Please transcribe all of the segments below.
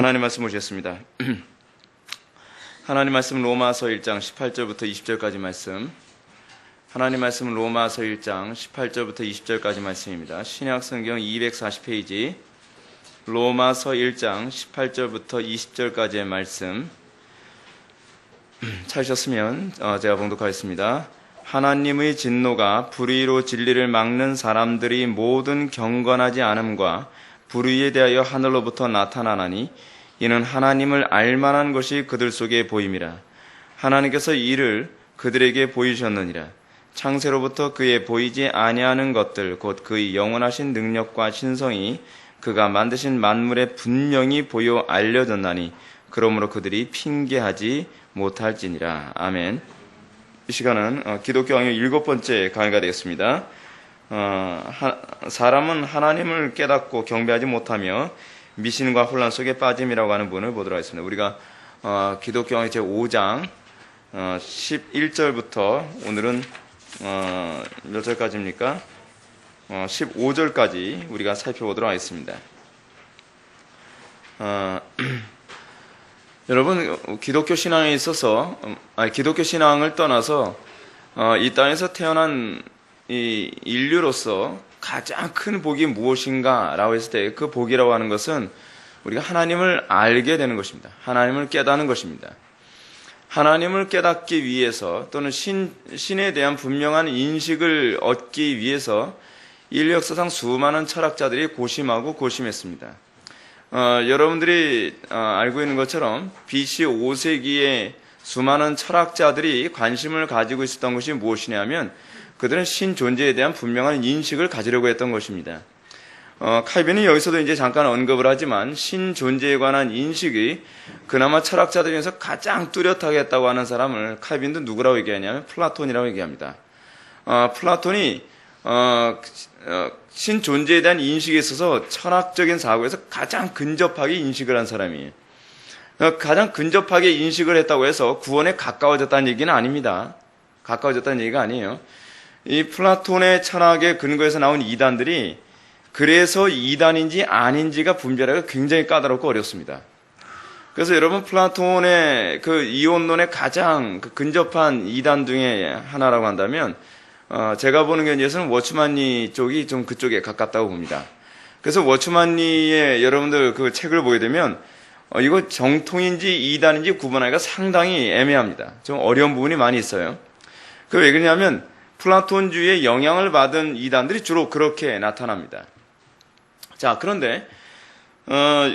하나님 말씀 보시겠습니다. 하나님 말씀 로마서 1장 18절부터 20절까지 말씀. 하나님 말씀 로마서 1장 18절부터 20절까지 말씀입니다. 신약 성경 240페이지 로마서 1장 18절부터 20절까지의 말씀 찾으셨으면 제가 봉독하겠습니다. 하나님의 진노가 불의로 진리를 막는 사람들이 모든 경건하지 않음과 불의에 대하여 하늘로부터 나타나나니 이는 하나님을 알만한 것이 그들 속에 보임이라. 하나님께서 이를 그들에게 보이셨느니라. 창세로부터 그의 보이지 아니하는 것들 곧 그의 영원하신 능력과 신성이 그가 만드신 만물에 분명히 보여 알려졌나니 그러므로 그들이 핑계하지 못할지니라. 아멘. 이 시간은 기독교 강의 7번째 강의가 되겠습니다. 사람은 하나님을 깨닫고 경배하지 못하며 미신과 혼란 속에 빠짐이라고 하는 부분을 보도록 하겠습니다. 우리가 기독교 강의 제5장 11절부터 오늘은 몇 절까지입니까? 15절까지 우리가 살펴보도록 하겠습니다. 여러분, 기독교 신앙에 있어서 기독교 신앙을 떠나서 이 땅에서 태어난 이 인류로서 가장 큰 복이 무엇인가 라고 했을 때 그 복이라고 하는 것은 우리가 하나님을 알게 되는 것입니다. 하나님을 깨닫는 것입니다. 하나님을 깨닫기 위해서 또는 신에 대한 분명한 인식을 얻기 위해서 인류 역사상 수많은 철학자들이 고심하고 고심했습니다. 여러분들이 알고 있는 것처럼 BC 5세기에 수많은 철학자들이 관심을 가지고 있었던 것이 무엇이냐면 그들은 신 존재에 대한 분명한 인식을 가지려고 했던 것입니다. 칼빈이 여기서도 이제 잠깐 언급을 하지만 신 존재에 관한 인식이 그나마 철학자들 중에서 가장 뚜렷하게 했다고 하는 사람을 칼빈도 누구라고 얘기하냐면 플라톤이라고 얘기합니다. 플라톤이 신 존재에 대한 인식에 있어서 철학적인 사고에서 가장 근접하게 인식을 한 사람이에요. 가장 근접하게 인식을 했다고 해서 구원에 가까워졌다는 얘기는 아닙니다. 가까워졌다는 얘기가 아니에요. 이 플라톤의 철학의 근거에서 나온 이단들이 그래서 이단인지 아닌지가 분별하기가 굉장히 까다롭고 어렵습니다. 그래서 여러분, 플라톤의 그 이원론의 가장 근접한 이단 중에 하나라고 한다면 제가 보는 견지에서는 워츠만니 쪽이 좀 그쪽에 가깝다고 봅니다. 그래서 워츠만니의 여러분들 그 책을 보게 되면 이거 정통인지 이단인지 구분하기가 상당히 애매합니다. 좀 어려운 부분이 많이 있어요. 그 왜 그러냐면 플라톤주의의 영향을 받은 이단들이 주로 그렇게 나타납니다. 자, 그런데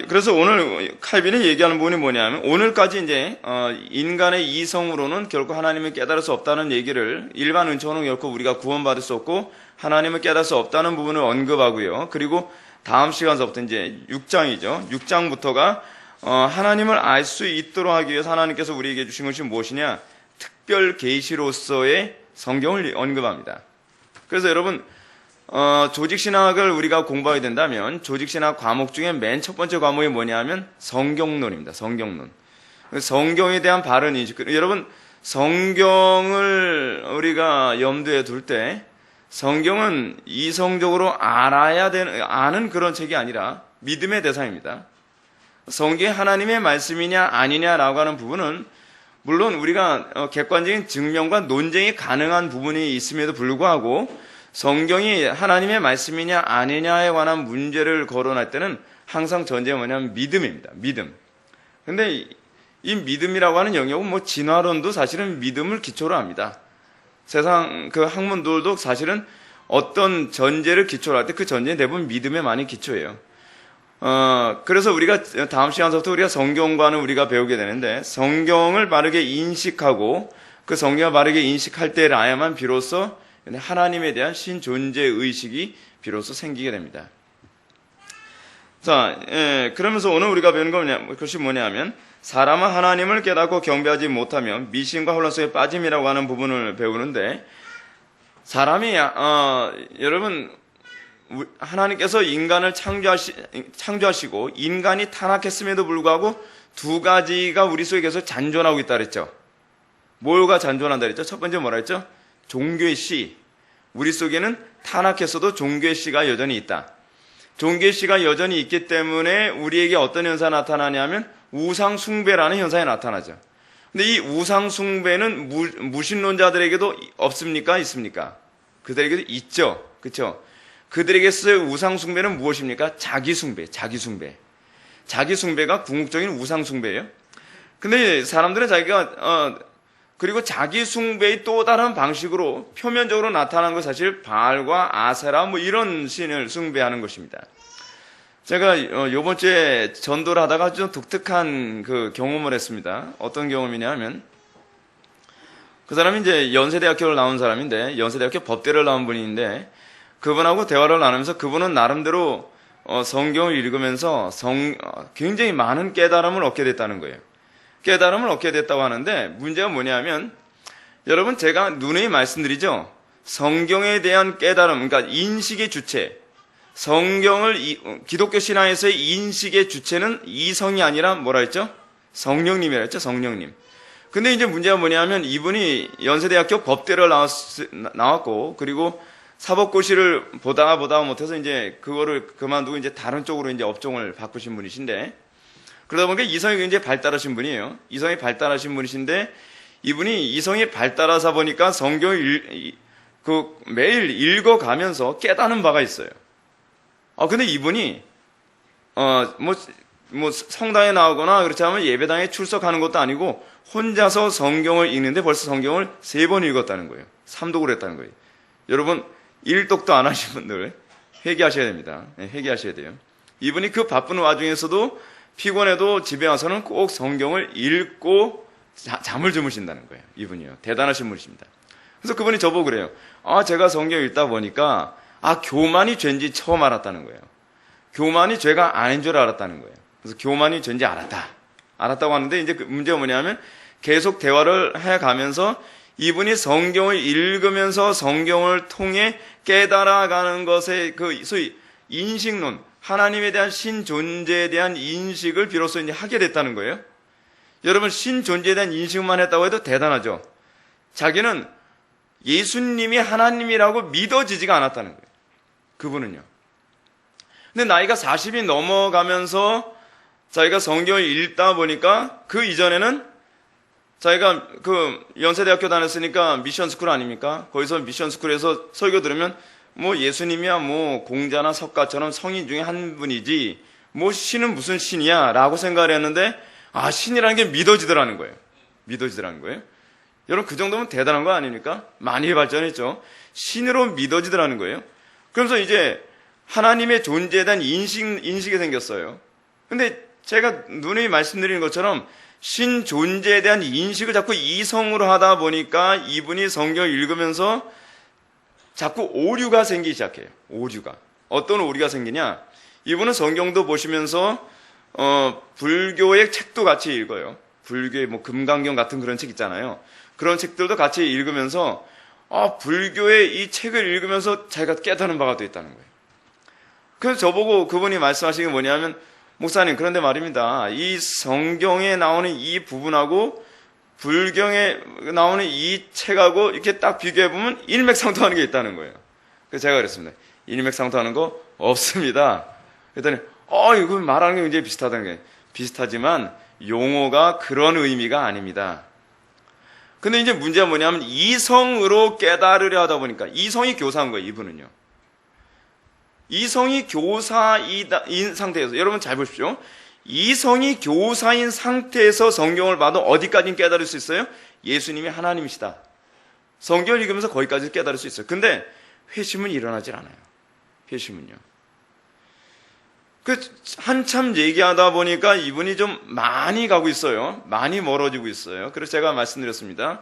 그래서 오늘 칼빈이 얘기하는 부분이 뭐냐면 오늘까지 이제 인간의 이성으로는 결코 하나님을 깨달을 수 없다는 얘기를 일반 은총으로는 결코 우리가 구원받을 수 없고 하나님을 깨달을 수 없다는 부분을 언급하고요. 그리고 다음 시간서부터 이제 6장이죠. 6장부터가 하나님을 알 수 있도록 하기 위해서 하나님께서 우리에게 주신 것이 무엇이냐? 특별 계시로서의 성경을 언급합니다. 그래서 여러분, 조직신학을 우리가 공부하게 된다면 조직신학 과목 중에 맨 첫 번째 과목이 뭐냐면 성경론입니다. 성경론. 성경에 대한 바른 인식. 여러분, 성경을 우리가 염두에 둘 때 성경은 이성적으로 알아야 되는, 아는 그런 책이 아니라 믿음의 대상입니다. 성경이 하나님의 말씀이냐 아니냐라고 하는 부분은 물론 우리가 객관적인 증명과 논쟁이 가능한 부분이 있음에도 불구하고 성경이 하나님의 말씀이냐 아니냐에 관한 문제를 거론할 때는 항상 전제가 뭐냐면 믿음입니다. 믿음. 근데 이 믿음이라고 하는 영역은 뭐 진화론도 사실은 믿음을 기초로 합니다. 세상 그 학문들도 사실은 어떤 전제를 기초로 할 때 그 전제는 대부분 믿음에 많이 기초해요. 그래서 우리가 다음 시간부터 우리가 성경과는 우리가 배우게 되는데 성경을 바르게 인식하고 그 성경을 바르게 인식할 때라야만 비로소 하나님에 대한 신존재 의식이 비로소 생기게 됩니다. 자, 그러면서 오늘 우리가 배우는 것이 뭐냐면 사람은 하나님을 깨닫고 경배하지 못하면 미신과 혼란 속에 빠짐이라고 하는 부분을 배우는데 사람이 여러분 하나님께서 인간을 창조하시고 인간이 타락했음에도 불구하고 두 가지가 우리 속에 계속 잔존하고 있다 그랬죠. 뭐가 잔존한다 그랬죠? 첫 번째 뭐라 했죠? 종교의 씨. 우리 속에는 타락했어도 종교의 씨가 여전히 있다. 종교시가 여전히 있기 때문에 우리에게 어떤 현상이 나타나냐면 우상 숭배라는 현상이 나타나죠. 근데 이 우상 숭배는 무신론자들에게도 없습니까? 있습니까? 그들에게도 있죠. 그렇죠? 그들에게서의 우상 숭배는 무엇입니까? 자기 숭배, 자기 숭배. 자기 숭배가 궁극적인 우상 숭배예요. 근데 사람들은 자기가 그리고 자기 숭배의 또 다른 방식으로 표면적으로 나타난 건 사실 바알과 아세라 뭐 이런 신을 숭배하는 것입니다. 제가 요번 주에 전도를 하다가 좀 독특한 그 경험을 했습니다. 어떤 경험이냐면 그 사람이 이제 연세대학교를 나온 사람인데 연세대학교 법대를 나온 분인데 그분하고 대화를 나누면서 그분은 나름대로 성경을 읽으면서 굉장히 많은 깨달음을 얻게 됐다는 거예요. 깨달음을 얻게 됐다고 하는데 문제가 뭐냐면 여러분 제가 누누이 말씀드리죠. 성경에 대한 깨달음, 그러니까 인식의 주체, 기독교 신앙에서의 인식의 주체는 이성이 아니라 뭐라 했죠? 성령님이라 했죠. 성령님. 근데 이제 문제가 뭐냐면 이분이 연세대학교 법대를 나왔고 그리고 사법고시를 보다가 못해서 이제 그거를 그만두고 이제 다른 쪽으로 이제 업종을 바꾸신 분이신데 그러다 보니까 이성이 굉장히 발달하신 분이에요. 이성이 발달하신 분이신데 이분이 이성이 발달하다 보니까 성경을 매일 읽어가면서 깨닫는 바가 있어요. 근데 이분이 성당에 나오거나 그렇지 않으면 예배당에 출석하는 것도 아니고 혼자서 성경을 읽는데 벌써 성경을 3번 읽었다는 거예요. 3독을 했다는 거예요. 여러분 1독도 안 하신 분들 회개하셔야 됩니다. 네, 회개하셔야 돼요. 이분이 그 바쁜 와중에서도 피곤해도 집에 와서는 꼭 성경을 읽고 잠을 주무신다는 거예요. 이분이요. 대단하신 분이십니다. 그래서 그분이 저보고 그래요. 제가 성경 읽다 보니까 교만이 죄인지 처음 알았다는 거예요. 교만이 죄가 아닌 줄 알았다는 거예요. 그래서 교만이 죄인지 알았다고 하는데 이제 그 문제가 뭐냐면 계속 대화를 해가면서 이분이 성경을 읽으면서 성경을 통해 깨달아가는 것의 소위 인식론, 하나님에 대한 신존재에 대한 인식을 비로소 이제 하게 됐다는 거예요. 여러분 신존재에 대한 인식만 했다고 해도 대단하죠. 자기는 예수님이 하나님이라고 믿어지지가 않았다는 거예요. 그분은요. 근데 나이가 40이 넘어가면서 자기가 성경을 읽다 보니까 그 이전에는 자기가 연세대학교 다녔으니까 미션스쿨 아닙니까? 거기서 미션스쿨에서 설교 들으면 예수님이야 공자나 석가처럼 성인 중에 한 분이지 신은 무슨 신이야 라고 생각을 했는데 신이라는 게 믿어지더라는 거예요. 여러분 그 정도면 대단한 거 아닙니까? 많이 발전했죠. 신으로 믿어지더라는 거예요. 그러면서 이제 하나님의 존재에 대한 인식이 생겼어요. 근데 제가 누누이 말씀드리는 것처럼 신 존재에 대한 인식을 자꾸 이성으로 하다 보니까 이분이 성경을 읽으면서 자꾸 오류가 생기기 시작해요. 오류가. 어떤 오류가 생기냐? 이분은 성경도 보시면서 불교의 책도 같이 읽어요. 불교의 금강경 같은 그런 책 있잖아요. 그런 책들도 같이 읽으면서 불교의 이 책을 읽으면서 자기가 깨닫는 바가 또 있다는 거예요. 그래서 저보고 그분이 말씀하시는 게 뭐냐면 목사님 그런데 말입니다. 이 성경에 나오는 이 부분하고 불경에 나오는 이 책하고 이렇게 딱 비교해보면 일맥상통하는 게 있다는 거예요. 그래서 제가 그랬습니다. 일맥상통하는 거 없습니다. 그랬더니 이거 말하는 게 굉장히 비슷하다는 게 비슷하지만 용어가 그런 의미가 아닙니다. 근데 이제 문제가 뭐냐면 이성으로 깨달으려 하다 보니까 이성이 교사인 거예요. 이분은요. 이성이 교사인 상태에서 여러분 잘 보십시오. 이성이 교사인 상태에서 성경을 봐도 어디까지는 깨달을 수 있어요? 예수님이 하나님이시다. 성경을 읽으면서 거기까지 깨달을 수 있어요. 근데 회심은 일어나질 않아요. 회심은요. 한참 얘기하다 보니까 이분이 좀 많이 가고 있어요. 많이 멀어지고 있어요. 그래서 제가 말씀드렸습니다.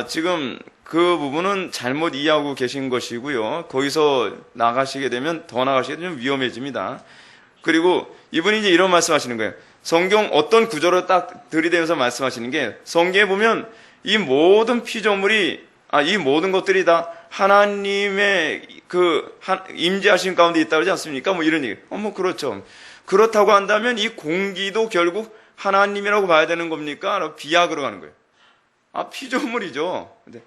지금 그 부분은 잘못 이해하고 계신 것이고요. 거기서 나가시게 되면 더 나가시게 되면 위험해집니다. 그리고 이분이 이제 이런 말씀하시는 거예요. 성경 어떤 구조를 딱 들이대면서 말씀하시는 게 성경에 보면 이 모든 피조물이 이 모든 것들이 다 하나님의 임재하신 가운데 있다 그러지 않습니까? 이런 얘기. 그렇죠. 그렇다고 한다면 이 공기도 결국 하나님이라고 봐야 되는 겁니까? 비약으로 가는 거예요. 피조물이죠. 근데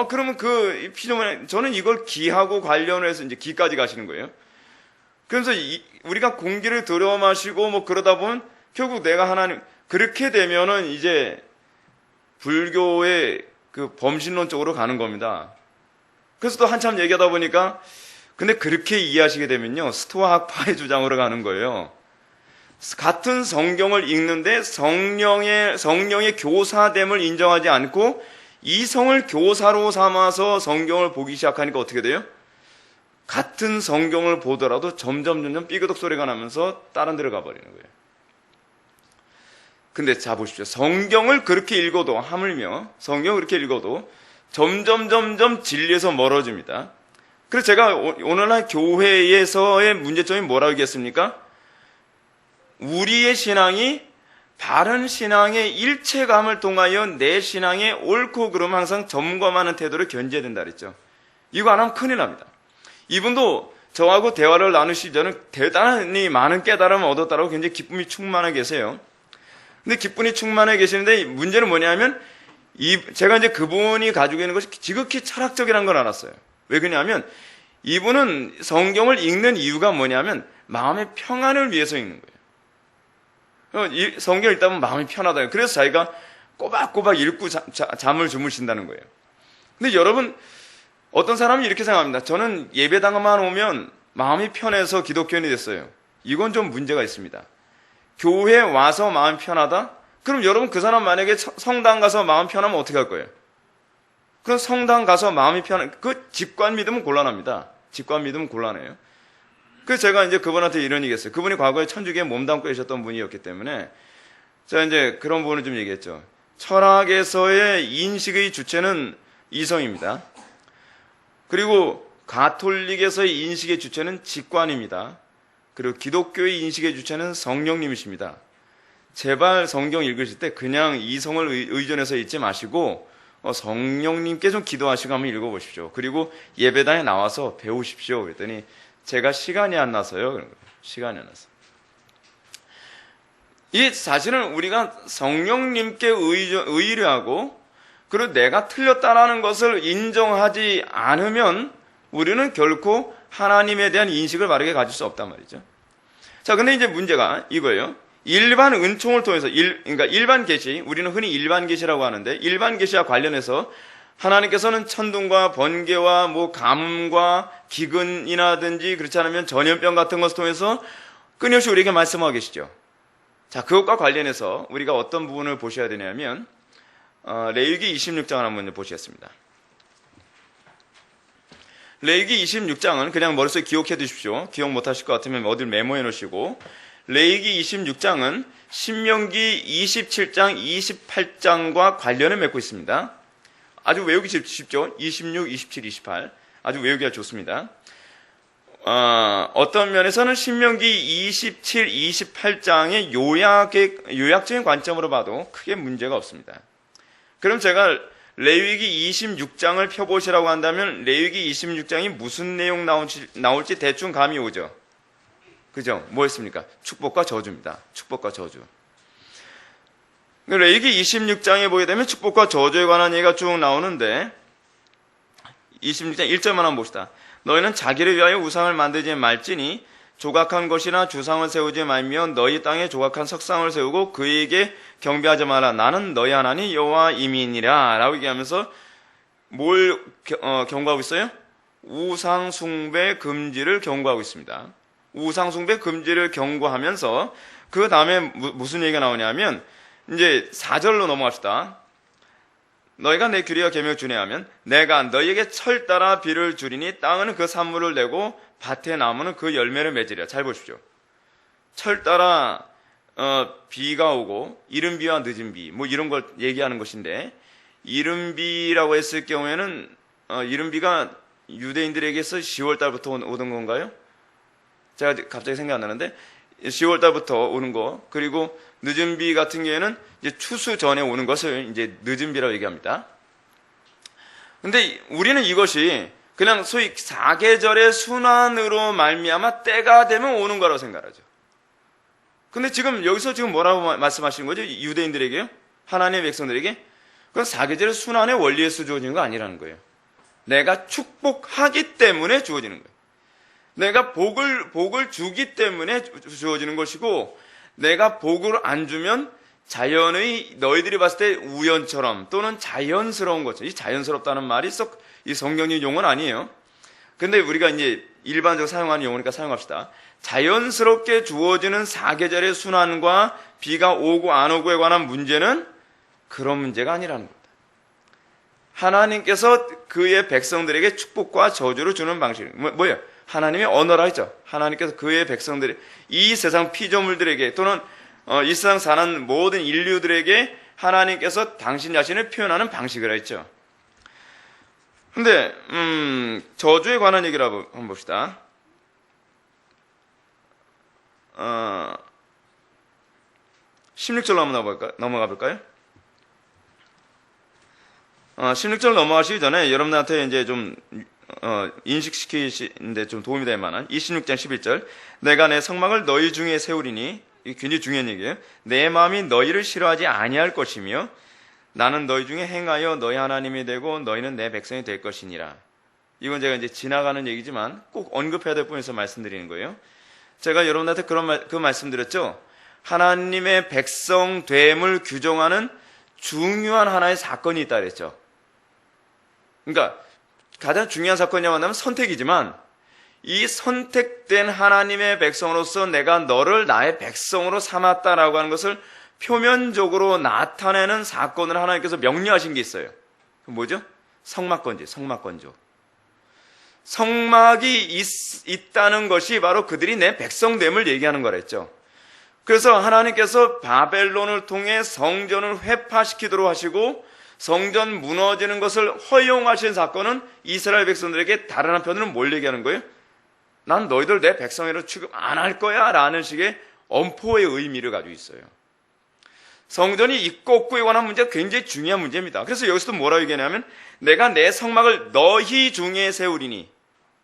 그러면 이 피조물 저는 이걸 기하고 관련해서 이제 기까지 가시는 거예요. 그래서 우리가 공기를 들여 마시고 뭐 그러다 보면 결국 내가 하나님, 그렇게 되면은 이제 불교의 그 범신론 쪽으로 가는 겁니다. 그래서 또 한참 얘기하다 보니까 근데 그렇게 이해하시게 되면요, 스토아 학파의 주장으로 가는 거예요. 같은 성경을 읽는데 성령의 교사됨을 인정하지 않고 이성을 교사로 삼아서 성경을 보기 시작하니까 어떻게 돼요? 같은 성경을 보더라도 점점 삐그덕 소리가 나면서 다른 데로 가버리는 거예요. 근데 자 보십시오. 성경을 그렇게 읽어도, 하물며 성경을 그렇게 읽어도 점점 진리에서 멀어집니다. 그래서 제가 오늘날 교회에서의 문제점이 뭐라고 얘기했습니까? 우리의 신앙이 바른 신앙의 일체감을 통하여 내 신앙의 옳고 그름 항상 점검하는 태도를 견제해야 된다 그랬죠. 이거 안 하면 큰일 납니다. 이분도 저하고 대화를 나누시기 전에 대단히 많은 깨달음을 얻었다고 굉장히 기쁨이 충만해 계세요. 근데 기쁨이 충만해 계시는데 문제는 뭐냐면 제가 이제 그분이 가지고 있는 것이 지극히 철학적이라는 걸 알았어요. 왜 그러냐면 이분은 성경을 읽는 이유가 뭐냐면 마음의 평안을 위해서 읽는 거예요. 성경을 읽다 보면 마음이 편하다. 그래서 자기가 꼬박꼬박 읽고 잠을 주무신다는 거예요. 근데 여러분, 어떤 사람이 이렇게 생각합니다. 저는 예배당만 오면 마음이 편해서 기독교인이 됐어요. 이건 좀 문제가 있습니다. 교회에 와서 마음이 편하다? 그럼 여러분, 그 사람 만약에 성당 가서 마음 편하면 어떻게 할 거예요? 그럼 성당 가서 마음이 그 직관 믿으면 곤란합니다. 직관 믿으면 곤란해요. 그래서 제가 이제 그분한테 이런 얘기 했어요. 그분이 과거에 천주교에 몸담고 계셨던 분이었기 때문에 제가 이제 그런 부분을 좀 얘기했죠. 철학에서의 인식의 주체는 이성입니다. 그리고 가톨릭에서의 인식의 주체는 직관입니다. 그리고 기독교의 인식의 주체는 성령님이십니다. 제발 성경 읽으실 때 그냥 이성을 의존해서 읽지 마시고 성령님께 좀 기도하시고 한번 읽어보십시오. 그리고 예배당에 나와서 배우십시오. 그랬더니 제가 시간이 안 나서요. 그런 거예요. 시간이 안 나서. 이 사실은 우리가 성령님께 의뢰하고 그리고 내가 틀렸다라는 것을 인정하지 않으면 우리는 결코 하나님에 대한 인식을 바르게 가질 수 없단 말이죠. 자, 근데 이제 문제가 이거예요. 일반 은총을 통해서, 그러니까 일반 계시, 우리는 흔히 일반 계시라고 하는데 일반 계시와 관련해서 하나님께서는 천둥과 번개와 뭐 가뭄과 기근이라든지 그렇지 않으면 전염병 같은 것을 통해서 끊임없이 우리에게 말씀하고 계시죠. 자, 그것과 관련해서 우리가 어떤 부분을 보셔야 되냐면 레위기 26장을 한번 보시겠습니다. 레위기 26장은 그냥 머릿속에 기억해 두십시오. 기억 못하실 것 같으면 어딜 메모해 놓으시고, 레위기 26장은 신명기 27장, 28장과 관련을 맺고 있습니다. 아주 외우기 쉽죠? 26, 27, 28. 아주 외우기가 좋습니다. 어떤 면에서는 신명기 27, 28장의 요약적인 관점으로 봐도 크게 문제가 없습니다. 그럼 제가 레위기 26장을 펴보시라고 한다면 레위기 26장이 무슨 내용 나올지 대충 감이 오죠? 그죠? 뭐였습니까? 축복과 저주입니다. 축복과 저주. 레위기 26장에 보게 되면 축복과 저주에 관한 얘기가 쭉 나오는데 26장 1절만 한번 봅시다. 너희는 자기를 위하여 우상을 만들지 말지니 조각한 것이나 주상을 세우지 말며 너희 땅에 조각한 석상을 세우고 그에게 경배하지 마라. 나는 너희 하나님 여호와임이니라 라고 얘기하면서 뭘 경고하고 있어요? 우상 숭배 금지를 경고하고 있습니다. 우상 숭배 금지를 경고하면서 그 다음에 무슨 얘기가 나오냐면 이제 4절로 넘어갑시다. 너희가 내 규례와 계명을 준행하면 내가 너희에게 철 따라 비를 주리니 땅은 그 산물을 내고 밭의 나무는 그 열매를 맺으리라. 잘 보십시오. 철 따라 비가 오고 이른 비와 늦은 비 뭐 이런 걸 얘기하는 것인데 이른 비라고 했을 경우에는 이른 비가 유대인들에게서 10월 달부터 오던 건가요? 제가 갑자기 생각 안 나는데 10월 달부터 오는 거, 그리고 늦은 비 같은 경우에는 이제 추수 전에 오는 것을 이제 늦은 비라고 얘기합니다. 근데 우리는 이것이 그냥 소위 사계절의 순환으로 말미암아 때가 되면 오는 거라고 생각하죠. 근데 여기서 지금 뭐라고 말씀하시는 거죠? 유대인들에게요? 하나님의 백성들에게? 그건 사계절의 순환의 원리에서 주어지는 거 아니라는 거예요. 내가 축복하기 때문에 주어지는 거예요. 내가 복을 주기 때문에 주어지는 것이고, 내가 복을 안 주면 자연의 너희들이 봤을 때 우연처럼 또는 자연스러운 것처럼, 이 자연스럽다는 말이 썩 이 성경적 용어는 아니에요. 근데 우리가 이제 일반적으로 사용하는 용어니까 사용합시다. 자연스럽게 주어지는 사계절의 순환과 비가 오고 안 오고에 관한 문제는 그런 문제가 아니라는 겁니다. 하나님께서 그의 백성들에게 축복과 저주를 주는 방식, 뭐예요? 하나님의 언어라 했죠. 하나님께서 그의 백성들이 이 세상 피조물들에게 또는 이 세상 사는 모든 인류들에게 하나님께서 당신 자신을 표현하는 방식이라 했죠. 근데 저주에 관한 얘기를 한번 봅시다. 16절 넘어가 볼까요? 16절 넘어가시기 전에 여러분들한테 이제 좀 인식시키시는데 좀 도움이 될 만한 26장 11절, 내가 내 성막을 너희 중에 세우리니, 이게 굉장히 중요한 얘기예요. 내 마음이 너희를 싫어하지 아니할 것이며 나는 너희 중에 행하여 너희 하나님이 되고 너희는 내 백성이 될 것이니라. 이건 제가 이제 지나가는 얘기지만 꼭 언급해야 될 부분에서 말씀드리는 거예요. 제가 여러분한테 그 말씀드렸죠. 하나님의 백성됨을 규정하는 중요한 하나의 사건이 있다 그랬죠. 그러니까 가장 중요한 사건이라고 한다면 선택이지만, 이 선택된 하나님의 백성으로서 내가 너를 나의 백성으로 삼았다라고 하는 것을 표면적으로 나타내는 사건을 하나님께서 명령하신 게 있어요. 그 뭐죠? 성막건조. 성막이 있다는 것이 바로 그들이 내 백성됨을 얘기하는 거랬죠. 그래서 하나님께서 바벨론을 통해 성전을 회파시키도록 하시고 성전 무너지는 것을 허용하신 사건은 이스라엘 백성들에게 다른 한편으로는 뭘 얘기하는 거예요? 난 너희들 내 백성으로 취급 안 할 거야 라는 식의 엄포의 의미를 가지고 있어요. 성전이 있고 없고에 관한 문제가 굉장히 중요한 문제입니다. 그래서 여기서도 뭐라고 얘기하냐면, 내가 내 성막을 너희 중에 세우리니.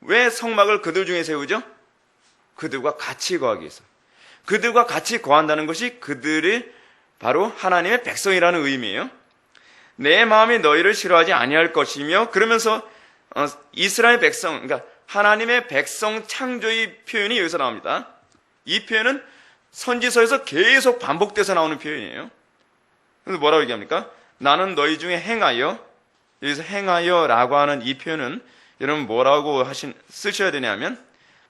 왜 성막을 그들 중에 세우죠? 그들과 같이 거하기 위해서. 그들과 같이 거한다는 것이 그들이 바로 하나님의 백성이라는 의미예요. 내 마음이 너희를 싫어하지 아니할 것이며, 그러면서 이스라엘 백성, 그러니까 하나님의 백성 창조의 표현이 여기서 나옵니다. 이 표현은 선지서에서 계속 반복돼서 나오는 표현이에요. 그래서 뭐라고 얘기합니까? 나는 너희 중에 행하여, 여기서 행하여라고 하는 이 표현은 여러분 뭐라고 쓰셔야 되냐면,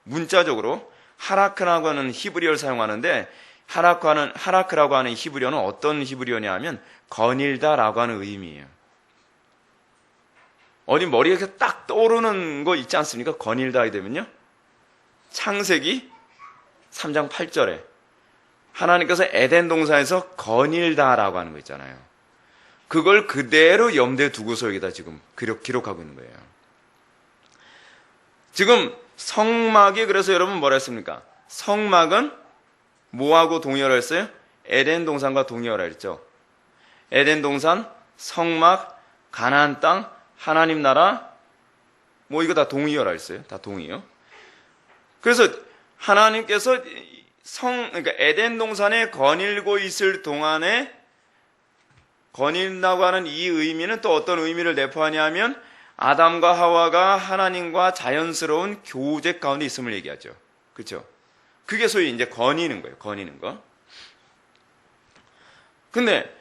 문자적으로 하라크라고 하는 히브리어를 사용하는데, 하라크라고 하는 히브리어는 어떤 히브리어냐 하면 거닐다라고 하는 의미예요. 어디 머리에 딱 떠오르는 거 있지 않습니까? 거닐다 되면요, 창세기 3장 8절에 하나님께서 에덴 동산에서 거닐다라고 하는 거 있잖아요. 그걸 그대로 염두에 두고서 여기다 지금 기록하고 있는 거예요. 지금 성막이, 그래서 여러분 뭐라 했습니까? 성막은 뭐하고 동의어라 했어요? 에덴 동산과 동의어라 했죠. 에덴 동산, 성막, 가나안 땅, 하나님 나라, 뭐 이거 다 동의어라 했어요. 다 동의어. 그래서 하나님께서 그러니까 에덴 동산에 거닐고 있을 동안에 거닐다고 하는 이 의미는 또 어떤 의미를 내포하냐 하면, 아담과 하와가 하나님과 자연스러운 교제 가운데 있음을 얘기하죠. 그렇죠? 그게 소위 이제 거니는 거예요. 거니는 거. 근데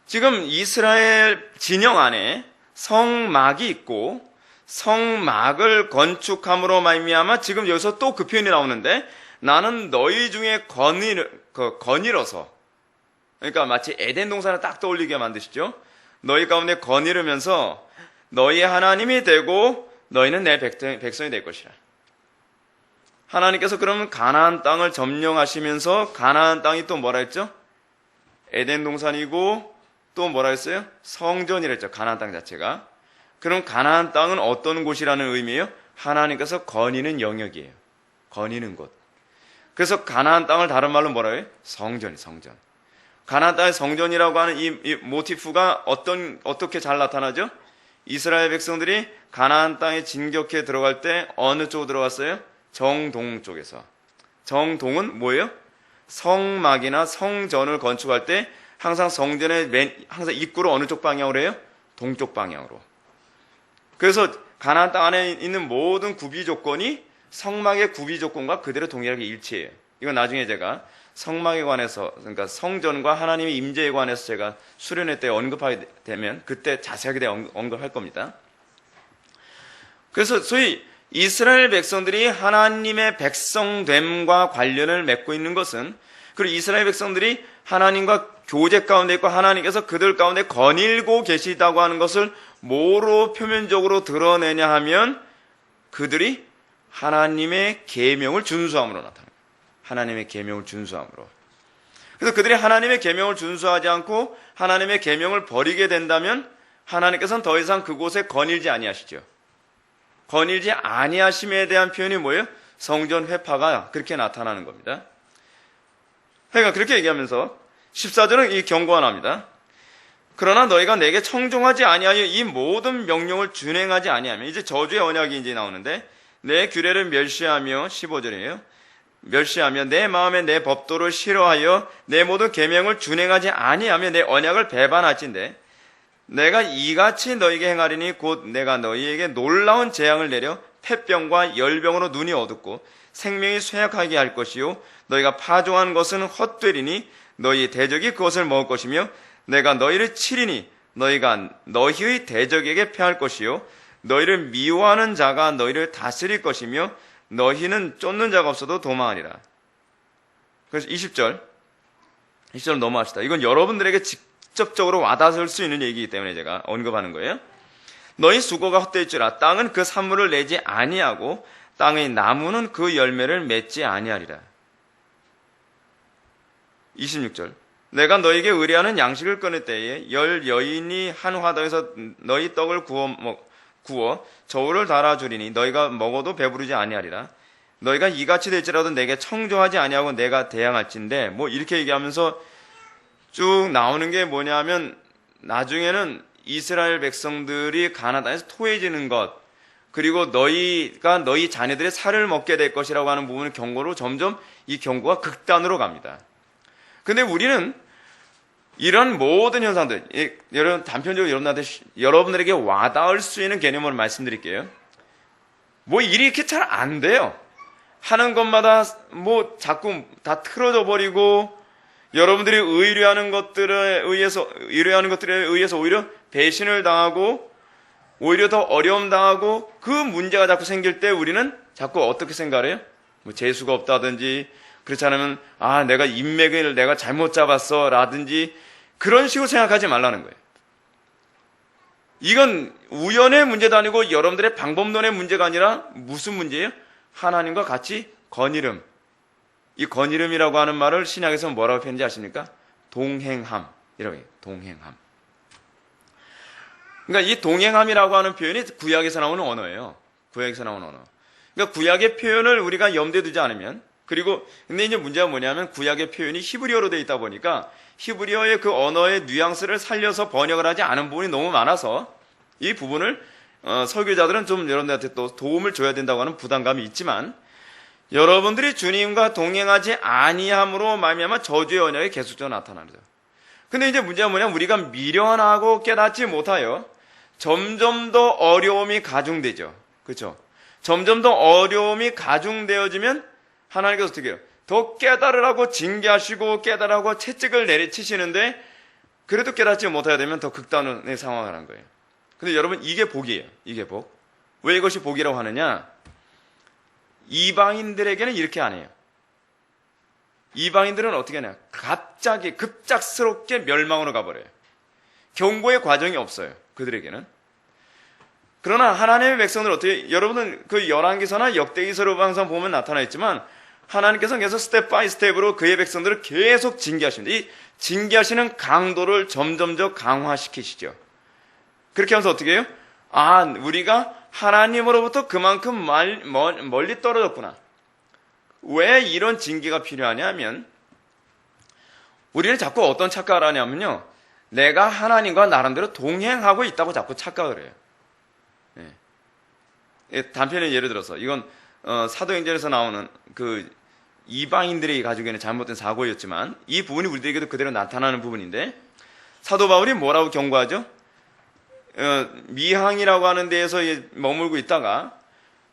지금 이스라엘 진영 안에 성막이 있고, 성막을 건축함으로 말미암아 지금 여기서 또 그 표현이 나오는데, 나는 너희 중에 거닐어서, 그러니까 마치 에덴 동산을 딱 떠올리게 만드시죠. 너희 가운데 거닐으면서 너희의 하나님이 되고 너희는 내 백성이 될 것이라. 하나님께서 그러면 가나안 땅을 점령하시면서, 가나안 땅이 또 뭐라 했죠? 에덴 동산이고 또 뭐라 했어요? 성전이라 했죠. 가나안 땅 자체가. 그럼 가나안 땅은 어떤 곳이라는 의미예요? 하나님께서 거니는 영역이에요. 거니는 곳. 그래서 가나안 땅을 다른 말로 뭐라 해요? 성전. 가나안 땅의 성전이라고 하는 이 모티프가 어떻게 잘 나타나죠? 이스라엘 백성들이 가나안 땅에 진격해 들어갈 때 어느 쪽으로 들어갔어요? 정동 쪽에서. 정동은 뭐예요? 성막이나 성전을 건축할 때 항상 성전의 항상 입구로 어느 쪽 방향으로 해요? 동쪽 방향으로. 그래서 가나안 땅 안에 있는 모든 구비 조건이 성막의 구비 조건과 그대로 동일하게 일치해요. 이건 나중에 제가 성막에 관해서, 그러니까 성전과 하나님의 임재에 관해서 제가 수련회 때 언급하게 되면 그때 자세하게 언급할 겁니다. 그래서 소위 이스라엘 백성들이 하나님의 백성됨과 관련을 맺고 있는 것은, 그리고 이스라엘 백성들이 하나님과 교제 가운데 있고 하나님께서 그들 가운데 거닐고 계시다고 하는 것을 뭐로 표면적으로 드러내냐 하면 그들이 하나님의 계명을 준수함으로 나타납니다. 하나님의 계명을 준수함으로. 그래서 그들이 하나님의 계명을 준수하지 않고 하나님의 계명을 버리게 된다면 하나님께서는 더 이상 그곳에 거닐지 아니하시죠. 거닐지 아니하심에 대한 표현이 뭐예요? 성전 회파가 그렇게 나타나는 겁니다. 그러니까 그렇게 얘기하면서 14절은 이 경고가 나옵니다. 그러나 너희가 내게 청종하지 아니하여 이 모든 명령을 준행하지 아니하면, 이제 저주의 언약이 이제 나오는데, 내 규례를 멸시하며, 15절이에요. 멸시하며 내 마음에 내 법도를 싫어하여 내 모든 계명을 준행하지 아니하며 내 언약을 배반할진대 내가 이같이 너희에게 행하리니 곧 내가 너희에게 놀라운 재앙을 내려 폐병과 열병으로 눈이 어둡고 생명이 쇠약하게 할 것이요 너희가 파종한 것은 헛되리니 너희 대적이 그것을 먹을 것이며 내가 너희를 치리니 너희가 너희의 대적에게 패할 것이요 너희를 미워하는 자가 너희를 다스릴 것이며 너희는 쫓는 자가 없어도 도망하리라. 그래서 20절 넘어갑시다. 이건 여러분들에게 직접적으로 와닿을 수 있는 얘기이기 때문에 제가 언급하는 거예요. 너희 수고가 헛되일지라 땅은 그 산물을 내지 아니하고 땅의 나무는 그 열매를 맺지 아니하리라. 26절 내가 너희에게 의뢰하는 양식을 끊을 때에 열 여인이 한 화덕에서 너희 떡을 구워 저울을 달아주리니 너희가 먹어도 배부르지 아니하리라. 너희가 이같이 될지라도 내게 청조하지 아니하고 내가 대항할진대. 뭐 이렇게 얘기하면서 쭉 나오는 게 뭐냐면 나중에는 이스라엘 백성들이 가나안 땅에서 토해지는 것, 그리고 너희가 너희 자녀들의 살을 먹게 될 것이라고 하는 부분의 경고로 점점 이 경고가 극단으로 갑니다. 근데 우리는 이런 모든 현상들, 여러분 단편적으로 여러분들에게 와닿을 수 있는 개념으로 말씀드릴게요. 뭐 일이 이렇게 잘 안 돼요. 하는 것마다 뭐 자꾸 다 틀어져 버리고 여러분들이 의뢰하는 것들에 의해서 오히려 배신을 당하고 오히려 더 어려움 당하고 그 문제가 자꾸 생길 때 우리는 자꾸 어떻게 생각해요? 뭐 재수가 없다든지 그렇지 않으면 내가 인맥을 내가 잘못 잡았어 라든지 그런 식으로 생각하지 말라는 거예요. 이건 우연의 문제도 아니고 여러분들의 방법론의 문제가 아니라 무슨 문제예요? 하나님과 같이 거니름. 이 거니름이라고 하는 말을 신약에서 뭐라고 표현하는지 아십니까? 동행함. 이라고 해요. 동행함. 그러니까 이 동행함이라고 하는 표현이 구약에서 나오는 언어예요. 구약에서 나오는 언어. 그러니까 구약의 표현을 우리가 염두에 두지 않으면 근데 이제 문제가 뭐냐면 구약의 표현이 히브리어로 되어 있다 보니까 히브리어의 그 언어의 뉘앙스를 살려서 번역을 하지 않은 부분이 너무 많아서 이 부분을 설교자들은 좀 여러분들한테 또 도움을 줘야 된다고 하는 부담감이 있지만 여러분들이 주님과 동행하지 아니함으로 말미암아 저주의 언약이 계속적으로 나타나는 거죠. 근데 이제 문제가 뭐냐면 우리가 미련하고 깨닫지 못하여 점점 더 어려움이 가중되죠. 그렇죠? 점점 더 어려움이 가중되어지면 하나님께서 어떻게 해요? 더 깨달으라고 징계하시고 깨달으라고 채찍을 내리치시는데 그래도 깨닫지 못하게 되면 더 극단의 상황을 하는 거예요. 근데 여러분 이게 복이에요. 이게 복. 왜 이것이 복이라고 하느냐? 이방인들에게는 이렇게 안 해요. 이방인들은 어떻게 하냐? 갑자기 급작스럽게 멸망으로 가버려요. 경고의 과정이 없어요. 그들에게는. 그러나 하나님의 백성들은 어떻게, 여러분은 그 열왕기서나 역대기서로 항상 보면 나타나 있지만 하나님께서는 계속 스텝 바이 스텝으로 그의 백성들을 계속 징계하십니다. 이 징계하시는 강도를 점점 더 강화시키시죠. 그렇게 하면서 어떻게 해요? 우리가 하나님으로부터 그만큼 멀리 떨어졌구나. 왜 이런 징계가 필요하냐 하면 우리는 자꾸 어떤 착각을 하냐면요. 내가 하나님과 나름대로 동행하고 있다고 자꾸 착각을 해요. 단편의 예를 들어서 이건 사도행전에서 나오는 그 이방인들이 가지고 있는 잘못된 사고였지만 이 부분이 우리들에게도 그대로 나타나는 부분인데 사도 바울이 뭐라고 경고하죠? 미항이라고 하는 데에서 머물고 있다가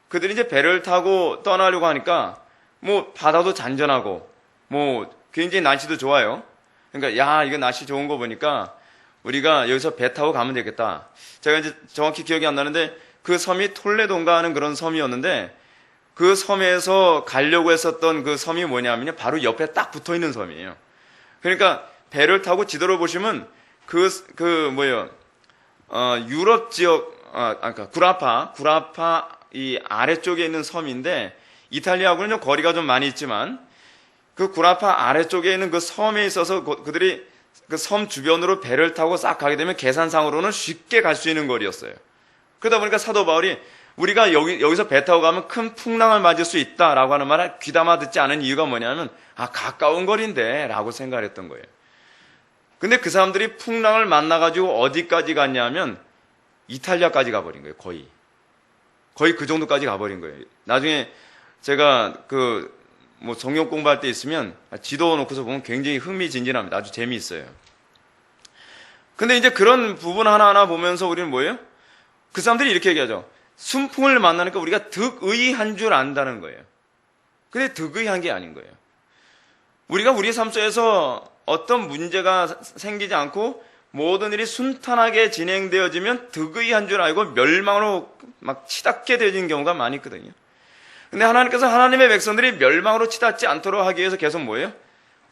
그들이 이제 배를 타고 떠나려고 하니까 뭐 바다도 잔잔하고 뭐 굉장히 날씨도 좋아요. 그러니까 야, 이거 날씨 좋은 거 보니까 우리가 여기서 배 타고 가면 되겠다. 제가 이제 정확히 기억이 안 나는데 그 섬이 톨레도인가 하는 그런 섬이었는데 그 섬에서 가려고 했었던 그 섬이 뭐냐면요, 바로 옆에 딱 붙어 있는 섬이에요. 그러니까 배를 타고 지도를 보시면 유럽 지역, 그러니까 구라파 이 아래쪽에 있는 섬인데 이탈리아하고는 좀 거리가 좀 많이 있지만 그 구라파 아래쪽에 있는 그 섬에 있어서 그들이 그 섬 주변으로 배를 타고 싹 가게 되면 계산상으로는 쉽게 갈 수 있는 거리였어요. 그러다 보니까 사도 바울이 우리가 여기서 배 타고 가면 큰 풍랑을 맞을 수 있다라고 하는 말을 귀담아 듣지 않은 이유가 뭐냐면 가까운 거리인데 라고 생각을 했던 거예요. 근데 그 사람들이 풍랑을 만나가지고 어디까지 갔냐면 이탈리아까지 가버린 거예요. 거의 그 정도까지 가버린 거예요. 나중에 제가 성경 공부할 때 있으면 지도 놓고서 보면 굉장히 흥미진진합니다. 아주 재미있어요. 근데 이제 그런 부분 하나하나 보면서 우리는 뭐예요? 그 사람들이 이렇게 얘기하죠. 순풍을 만나니까 우리가 득의한 줄 안다는 거예요. 근데 득의한 게 아닌 거예요. 우리가 우리 삶 속에서 어떤 문제가 생기지 않고 모든 일이 순탄하게 진행되어지면 득의한 줄 알고 멸망으로 막 치닫게 되어지는 경우가 많이 있거든요. 근데 하나님께서 하나님의 백성들이 멸망으로 치닫지 않도록 하기 위해서 계속 뭐예요?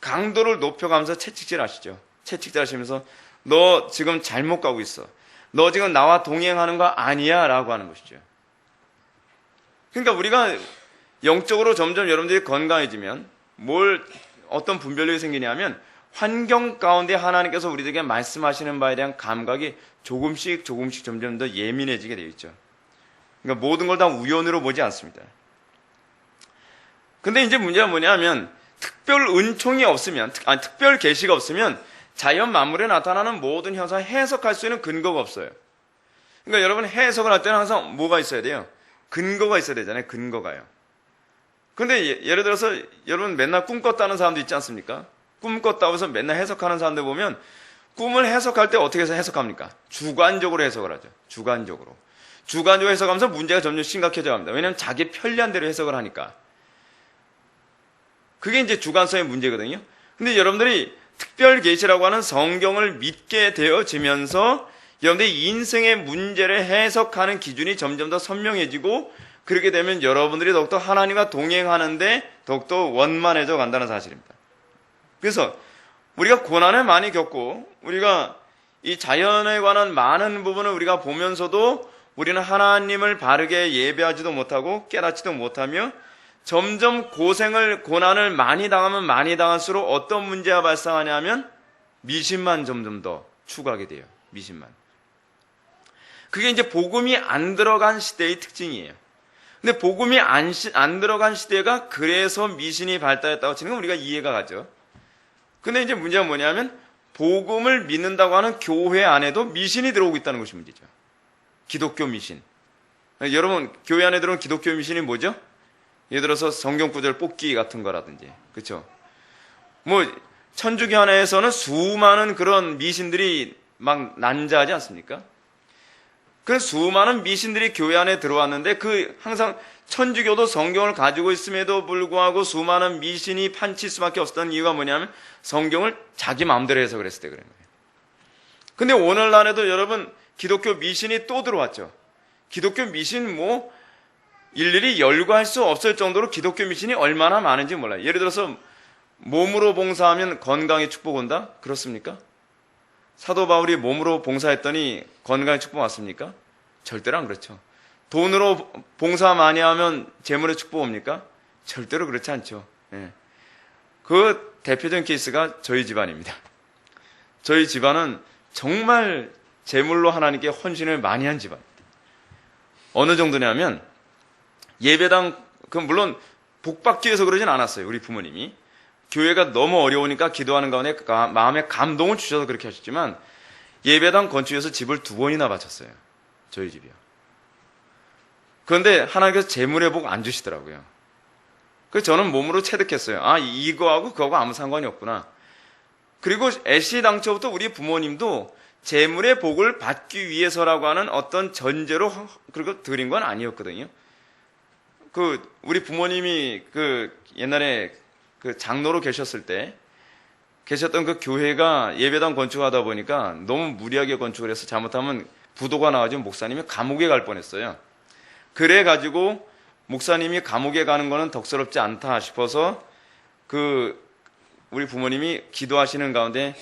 강도를 높여가면서 채찍질 하시죠. 채찍질 하시면서 너 지금 잘못 가고 있어. 너 지금 나와 동행하는 거 아니야 라고 하는 것이죠. 그러니까 우리가 영적으로 점점 여러분들이 건강해지면 어떤 분별력이 생기냐면 환경 가운데 하나님께서 우리들에게 말씀하시는 바에 대한 감각이 조금씩 점점 더 예민해지게 되어 있죠. 그러니까 모든 걸 다 우연으로 보지 않습니다. 근데 이제 문제가 뭐냐면 특별 은총이 없으면, 특별 계시가 없으면 자연 만물에 나타나는 모든 현상을 해석할 수 있는 근거가 없어요. 그러니까 여러분 해석을 할 때는 항상 뭐가 있어야 돼요? 근거가 있어야 되잖아요. 근거가요. 근데 예를 들어서 여러분 맨날 꿈 꿨다는 사람도 있지 않습니까? 꿈 꿨다고 해서 맨날 해석하는 사람들 보면 꿈을 해석할 때 어떻게 해서 해석합니까? 주관적으로 해석을 하죠. 주관적으로 해석하면서 문제가 점점 심각해져 갑니다. 왜냐하면 자기 편리한 대로 해석을 하니까. 그게 이제 주관성의 문제거든요. 근데 여러분들이 특별 계시라고 하는 성경을 믿게 되어지면서 여러분들이 인생의 문제를 해석하는 기준이 점점 더 선명해지고 그렇게 되면 여러분들이 더욱더 하나님과 동행하는데 더욱더 원만해져 간다는 사실입니다. 그래서 우리가 고난을 많이 겪고 우리가 이 자연에 관한 많은 부분을 우리가 보면서도 우리는 하나님을 바르게 예배하지도 못하고 깨닫지도 못하며 점점 고난을 많이 당하면 많이 당할수록 어떤 문제가 발생하냐면 미신만 점점 더 추구하게 돼요. 미신만. 그게 이제 복음이 안 들어간 시대의 특징이에요. 근데 복음이 안 들어간 시대가 그래서 미신이 발달했다고 치는 건 우리가 이해가 가죠. 근데 이제 문제가 뭐냐면 복음을 믿는다고 하는 교회 안에도 미신이 들어오고 있다는 것이 문제죠. 기독교 미신. 여러분 교회 안에 들어온 기독교 미신이 뭐죠? 예를 들어서 성경 구절 뽑기 같은 거라든지, 그렇죠? 천주교 안에서는 수많은 그런 미신들이 막 난자하지 않습니까? 그 수많은 미신들이 교회 안에 들어왔는데 항상 천주교도 성경을 가지고 있음에도 불구하고 수많은 미신이 판칠 수밖에 없었던 이유가 뭐냐면 성경을 자기 마음대로 해석을 했을 때 그런 거예요. 근데 오늘날에도 여러분 기독교 미신이 또 들어왔죠. 기독교 미신 일일이 열거할 수 없을 정도로 기독교 미신이 얼마나 많은지 몰라요. 예를 들어서 몸으로 봉사하면 건강에 축복 온다? 그렇습니까? 사도 바울이 몸으로 봉사했더니 건강에 축복 왔습니까? 절대로 안 그렇죠. 돈으로 봉사 많이 하면 재물에 축복 옵니까? 절대로 그렇지 않죠. 네. 그 대표적인 케이스가 저희 집안입니다. 저희 집안은 정말 재물로 하나님께 헌신을 많이 한 집안. 어느 정도냐면 예배당, 물론 복 받기 위해서 그러진 않았어요. 우리 부모님이. 교회가 너무 어려우니까 기도하는 가운데 마음에 감동을 주셔서 그렇게 하셨지만 예배당 건축에서 집을 2번이나 바쳤어요. 저희 집이요. 그런데 하나님께서 재물의 복 안 주시더라고요. 그래서 저는 몸으로 체득했어요. 이거하고 그거하고 아무 상관이 없구나. 그리고 애시당초부터 우리 부모님도 재물의 복을 받기 위해서라고 하는 어떤 전제로 그리고 드린 건 아니었거든요. 우리 부모님이 옛날에 장로로 계셨을 때 계셨던 그 교회가 예배당 건축하다 보니까 너무 무리하게 건축을 해서 잘못하면 부도가 나가지고 목사님이 감옥에 갈 뻔했어요. 그래가지고 목사님이 감옥에 가는 거는 덕스럽지 않다 싶어서 우리 부모님이 기도하시는 가운데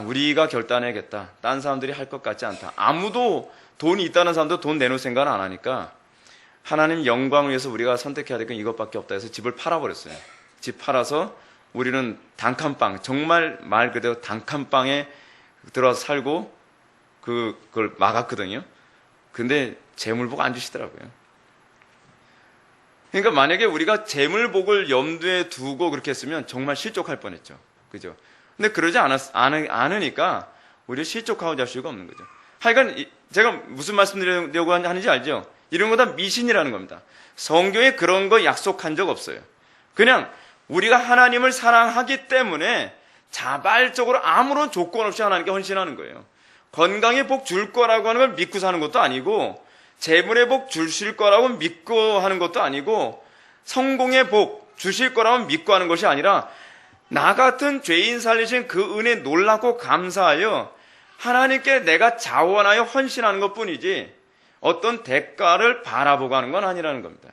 우리가 결단해야겠다. 딴 사람들이 할 것 같지 않다. 아무도 돈이 있다는 사람도 돈 내놓을 생각은 안 하니까 하나님 영광을 위해서 우리가 선택해야 될 건 이것밖에 없다 해서 집을 팔아버렸어요. 집 팔아서 우리는 단칸방, 정말 말 그대로 단칸방에 들어서 살고 그걸 막았거든요. 근데 재물복 안 주시더라고요. 그러니까 만약에 우리가 재물복을 염두에 두고 그렇게 했으면 정말 실족할 뻔했죠. 그죠? 근데 그러지 않으니까 우리가 실족하고 잘 수가 없는 거죠. 하여간 제가 무슨 말씀드리려고 하는지 알죠? 이런 거 다 미신이라는 겁니다. 성경에 그런 거 약속한 적 없어요. 그냥 우리가 하나님을 사랑하기 때문에 자발적으로 아무런 조건 없이 하나님께 헌신하는 거예요. 건강에 복 줄 거라고 하는 걸 믿고 사는 것도 아니고, 재물의 복 주실 거라고 믿고 하는 것도 아니고, 성공의 복 주실 거라고 믿고 하는 것이 아니라 나 같은 죄인 살리신 그 은혜 놀랍고 감사하여 하나님께 내가 자원하여 헌신하는 것뿐이지 어떤 대가를 바라보고 하는 건 아니라는 겁니다.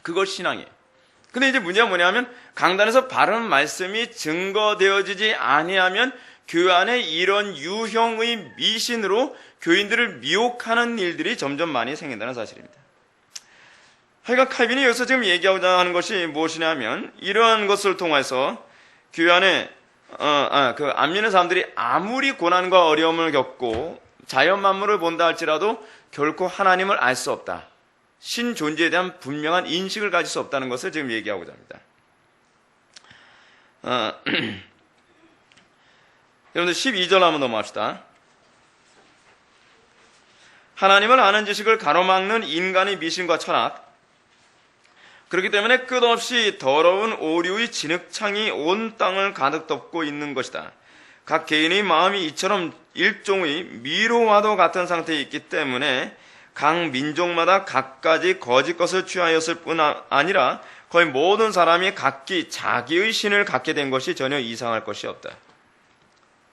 그것이 신앙이에요. 근데 이제 문제가 뭐냐면 강단에서 바른 말씀이 증거되어지지 아니하면 교회 안에 이런 유형의 미신으로 교인들을 미혹하는 일들이 점점 많이 생긴다는 사실입니다. 하여간 칼빈이 여기서 지금 얘기하고자 하는 것이 무엇이냐면 이러한 것을 통해서 교회 안에 안 믿는 사람들이 아무리 고난과 어려움을 겪고 자연 만물을 본다 할지라도 결코 하나님을 알 수 없다. 신 존재에 대한 분명한 인식을 가질 수 없다는 것을 지금 얘기하고자 합니다. 여러분들 12절 한번 넘어갑시다. 하나님을 아는 지식을 가로막는 인간의 미신과 철학, 그렇기 때문에 끝없이 더러운 오류의 진흙창이 온 땅을 가득 덮고 있는 것이다. 각 개인의 마음이 이처럼 일종의 미로와도 같은 상태에 있기 때문에 각 민족마다 각가지 거짓 것을 취하였을 뿐 아니라 거의 모든 사람이 각기 자기의 신을 갖게 된 것이 전혀 이상할 것이 없다.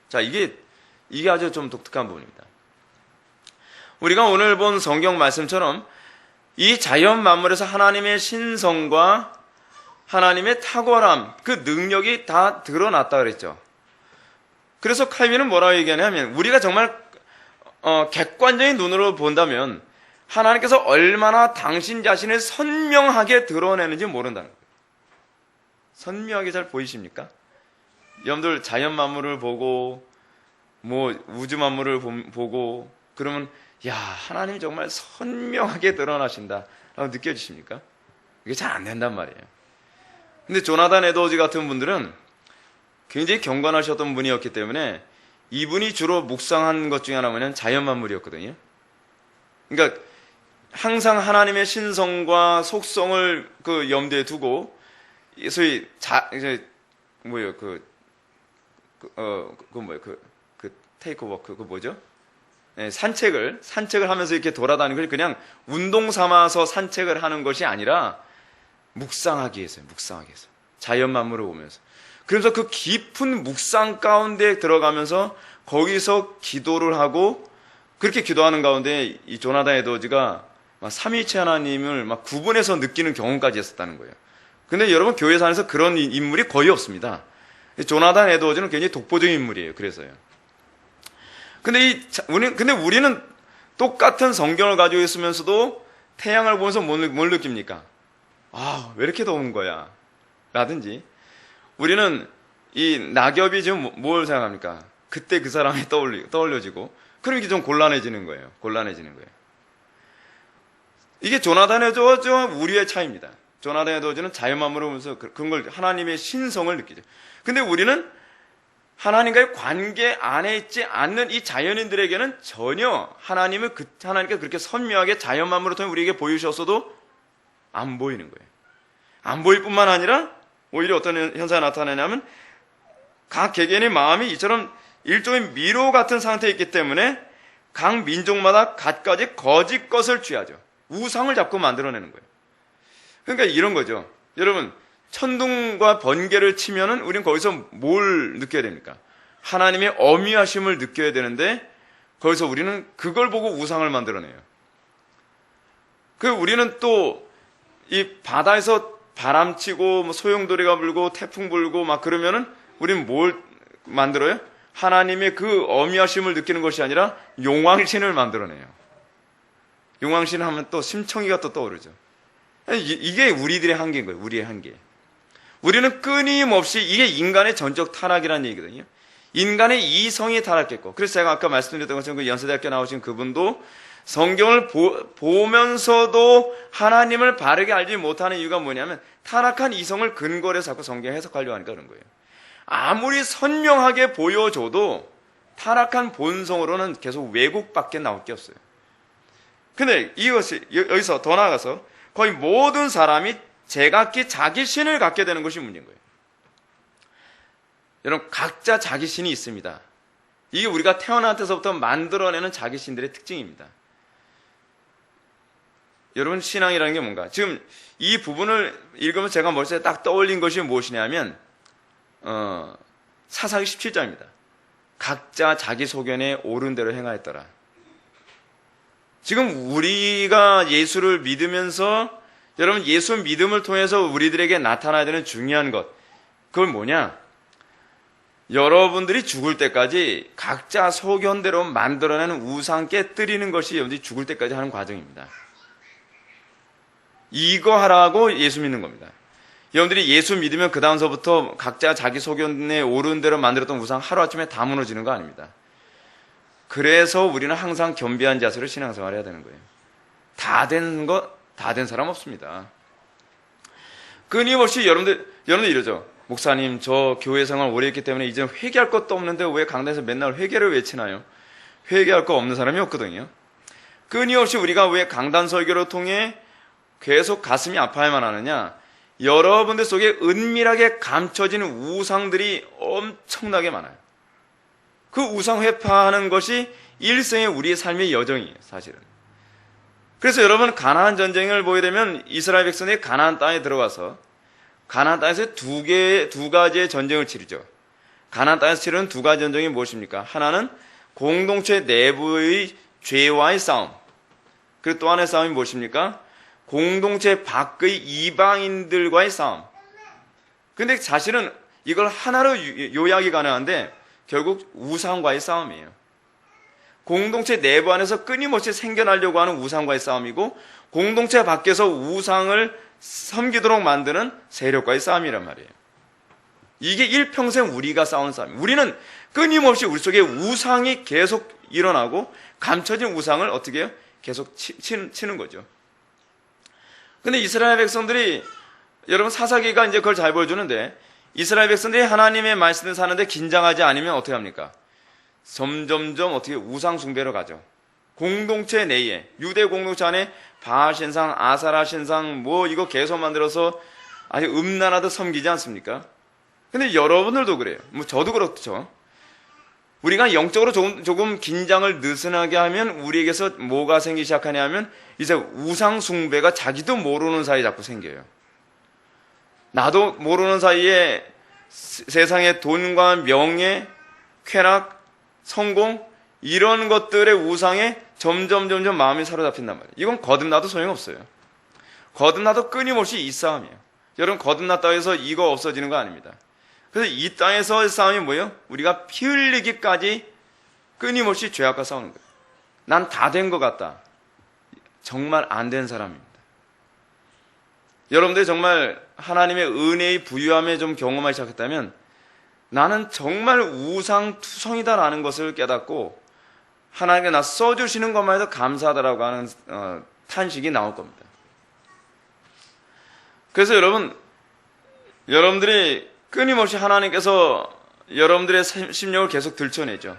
자, 이게 아주 좀 독특한 부분입니다. 우리가 오늘 본 성경 말씀처럼 이 자연 만물에서 하나님의 신성과 하나님의 탁월함, 그 능력이 다 드러났다 그랬죠. 그래서 칼빈은 뭐라고 얘기하냐면 우리가 정말 객관적인 눈으로 본다면 하나님께서 얼마나 당신 자신을 선명하게 드러내는지 모른다는 거예요. 선명하게 잘 보이십니까? 여러분들 자연 만물을 보고 우주 만물을 보고 그러면 야, 하나님이 정말 선명하게 드러나신다 라고 느껴지십니까? 이게 잘 안 된단 말이에요. 근데 조나단 에드워즈 같은 분들은 굉장히 경건하셨던 분이었기 때문에 이분이 주로 묵상한 것 중에 하나는 자연 만물이었거든요. 그러니까 항상 하나님의 신성과 속성을 염두에 두고 소위 테이크 워크 뭐죠? 네, 산책을 하면서 이렇게 돌아다니는 걸 그냥 운동 삼아서 산책을 하는 것이 아니라 묵상하기 위해서요. 자연 만물을 보면서. 그래서 그 깊은 묵상 가운데 들어가면서 거기서 기도를 하고 그렇게 기도하는 가운데 이 조나단 에드워즈가 삼위일체 하나님을 구분해서 느끼는 경험까지 했었다는 거예요. 근데 여러분 교회 안에서 그런 인물이 거의 없습니다. 조나단 에드워즈는 굉장히 독보적인 인물이에요. 그래서요. 근데 우리는 똑같은 성경을 가지고 있으면서도 태양을 보면서 뭘 느낍니까? 왜 이렇게 더운 거야? 라든지 우리는 이 낙엽이 지금 뭘 생각합니까? 그때 그 사람이 떠올려지고 그럼 이게 좀 곤란해지는 거예요. 이게 조나단 에드워즈와 우리의 차이입니다. 조나단 에드워즈는 자연 만물을 보면서 그런 걸 하나님의 신성을 느끼죠. 근데 우리는 하나님과의 관계 안에 있지 않는 이 자연인들에게는 전혀 하나님께서 그렇게 선명하게 자연 만물을 통해 우리에게 보이셨어도 안 보이는 거예요. 안 보일 뿐만 아니라 오히려 어떤 현상이 나타나냐면 각 개개인의 마음이 이처럼 일종의 미로 같은 상태에 있기 때문에 각 민족마다 갖가지 거짓 것을 취하죠. 우상을 자꾸 만들어내는 거예요. 그러니까 이런 거죠. 여러분, 천둥과 번개를 치면은 우리는 거기서 뭘 느껴야 됩니까? 하나님의 어미하심을 느껴야 되는데 거기서 우리는 그걸 보고 우상을 만들어내요. 우리는 또 이 바다에서 바람치고 소용돌이가 불고 태풍 불고 막 그러면은 우리는 뭘 만들어요? 하나님의 그 어미하심을 느끼는 것이 아니라 용왕신을 만들어내요. 용왕신 하면 또 심청이가 또 떠오르죠. 이게 우리들의 한계인 거예요. 우리의 한계. 우리는 끊임없이 이게 인간의 전적 타락이라는 얘기거든요. 인간의 이성이 타락했고, 그래서 제가 아까 말씀드렸던 것처럼 그 연세대학교 나오신 그분도 성경을 보면서도 하나님을 바르게 알지 못하는 이유가 뭐냐면 타락한 이성을 근거로 해서 자꾸 성경 해석하려고 하니까 그런 거예요. 아무리 선명하게 보여줘도 타락한 본성으로는 계속 왜곡밖에 나올 게 없어요. 근데 이것이 여기서 더 나아가서 거의 모든 사람이 제각기 자기 신을 갖게 되는 것이 문제인 거예요. 여러분, 각자 자기 신이 있습니다. 이게 우리가 태어날 때서부터 만들어내는 자기 신들의 특징입니다. 여러분, 신앙이라는 게 뭔가? 지금 이 부분을 읽으면 제가 머릿속에 딱 떠올린 것이 무엇이냐면 사사기 17장입니다. 각자 자기 소견에 옳은 대로 행하였더라. 지금 우리가 예수를 믿으면서 여러분, 예수 믿음을 통해서 우리들에게 나타나야 되는 중요한 것, 그건 뭐냐? 여러분들이 죽을 때까지 각자 소견대로 만들어내는 우상 깨뜨리는 것이 여러분들이 죽을 때까지 하는 과정입니다. 이거 하라고 예수 믿는 겁니다. 여러분들이 예수 믿으면 그 다음서부터 각자 자기 소견에 옳은 대로 만들었던 우상 하루아침에 다 무너지는 거 아닙니다. 그래서 우리는 항상 겸비한 자세로 신앙생활을 해야 되는 거예요. 다 된 사람 없습니다. 끊임없이 여러분들 이러죠. 목사님, 저 교회 생활 오래 했기 때문에 이제 회개할 것도 없는데 왜 강단에서 맨날 회개를 외치나요? 회개할 거 없는 사람이 없거든요. 끊임없이 우리가 왜 강단 설교를 통해 계속 가슴이 아파야만 하느냐? 여러분들 속에 은밀하게 감춰진 우상들이 엄청나게 많아요. 그 우상 회파하는 것이 일생의 우리의 삶의 여정이에요, 사실은. 그래서 여러분, 가나안 전쟁을 보게 되면 이스라엘 백성이 가나안 땅에 들어가서 가나안 땅에서 두 가지의 전쟁을 치르죠. 가나안 땅에서 치르는 두 가지 전쟁이 무엇입니까? 하나는 공동체 내부의 죄와의 싸움. 그리고 또 하나의 싸움이 무엇입니까? 공동체 밖의 이방인들과의 싸움. 근데 사실은 이걸 하나로 요약이 가능한데 결국 우상과의 싸움이에요. 공동체 내부 안에서 끊임없이 생겨나려고 하는 우상과의 싸움이고, 공동체 밖에서 우상을 섬기도록 만드는 세력과의 싸움이란 말이에요. 이게 일평생 우리가 싸운 싸움이에요. 우리는 끊임없이 우리 속에 우상이 계속 일어나고 감춰진 우상을 어떻게 해요? 계속 치는 거죠. 근데 이스라엘 백성들이, 여러분, 사사기가 이제 그걸 잘 보여주는데, 이스라엘 백성들이 하나님의 말씀을 사는데 긴장하지 않으면 어떻게 합니까? 점점점 어떻게 우상 숭배로 가죠. 공동체 내에, 유대 공동체 안에 바알 신상, 아사라 신상, 이거 계속 만들어서 아주 음란하듯 섬기지 않습니까? 근데 여러분들도 그래요. 저도 그렇죠. 우리가 영적으로 조금 긴장을 느슨하게 하면 우리에게서 뭐가 생기기 시작하냐 하면 이제 우상 숭배가 자기도 모르는 사이에 자꾸 생겨요. 나도 모르는 사이에 세상의 돈과 명예, 쾌락, 성공, 이런 것들의 우상에 점점 마음이 사로잡힌단 말이에요. 이건 거듭나도 소용없어요. 거듭나도 끊임없이 이 싸움이에요. 여러분, 거듭났다고 해서 이거 없어지는 거 아닙니다. 그래서 이 땅에서의 싸움이 뭐예요? 우리가 피 흘리기까지 끊임없이 죄악과 싸우는 거예요. 난 다 된 것 같다. 정말 안 된 사람입니다. 여러분들이 정말 하나님의 은혜의 부유함에 좀 경험하기 시작했다면 나는 정말 우상투성이다라는 것을 깨닫고 하나님께 나 써주시는 것만 해도 감사하다라고 하는 탄식이 나올 겁니다. 그래서 여러분들이 끊임없이 하나님께서 여러분들의 심령을 계속 들춰내죠.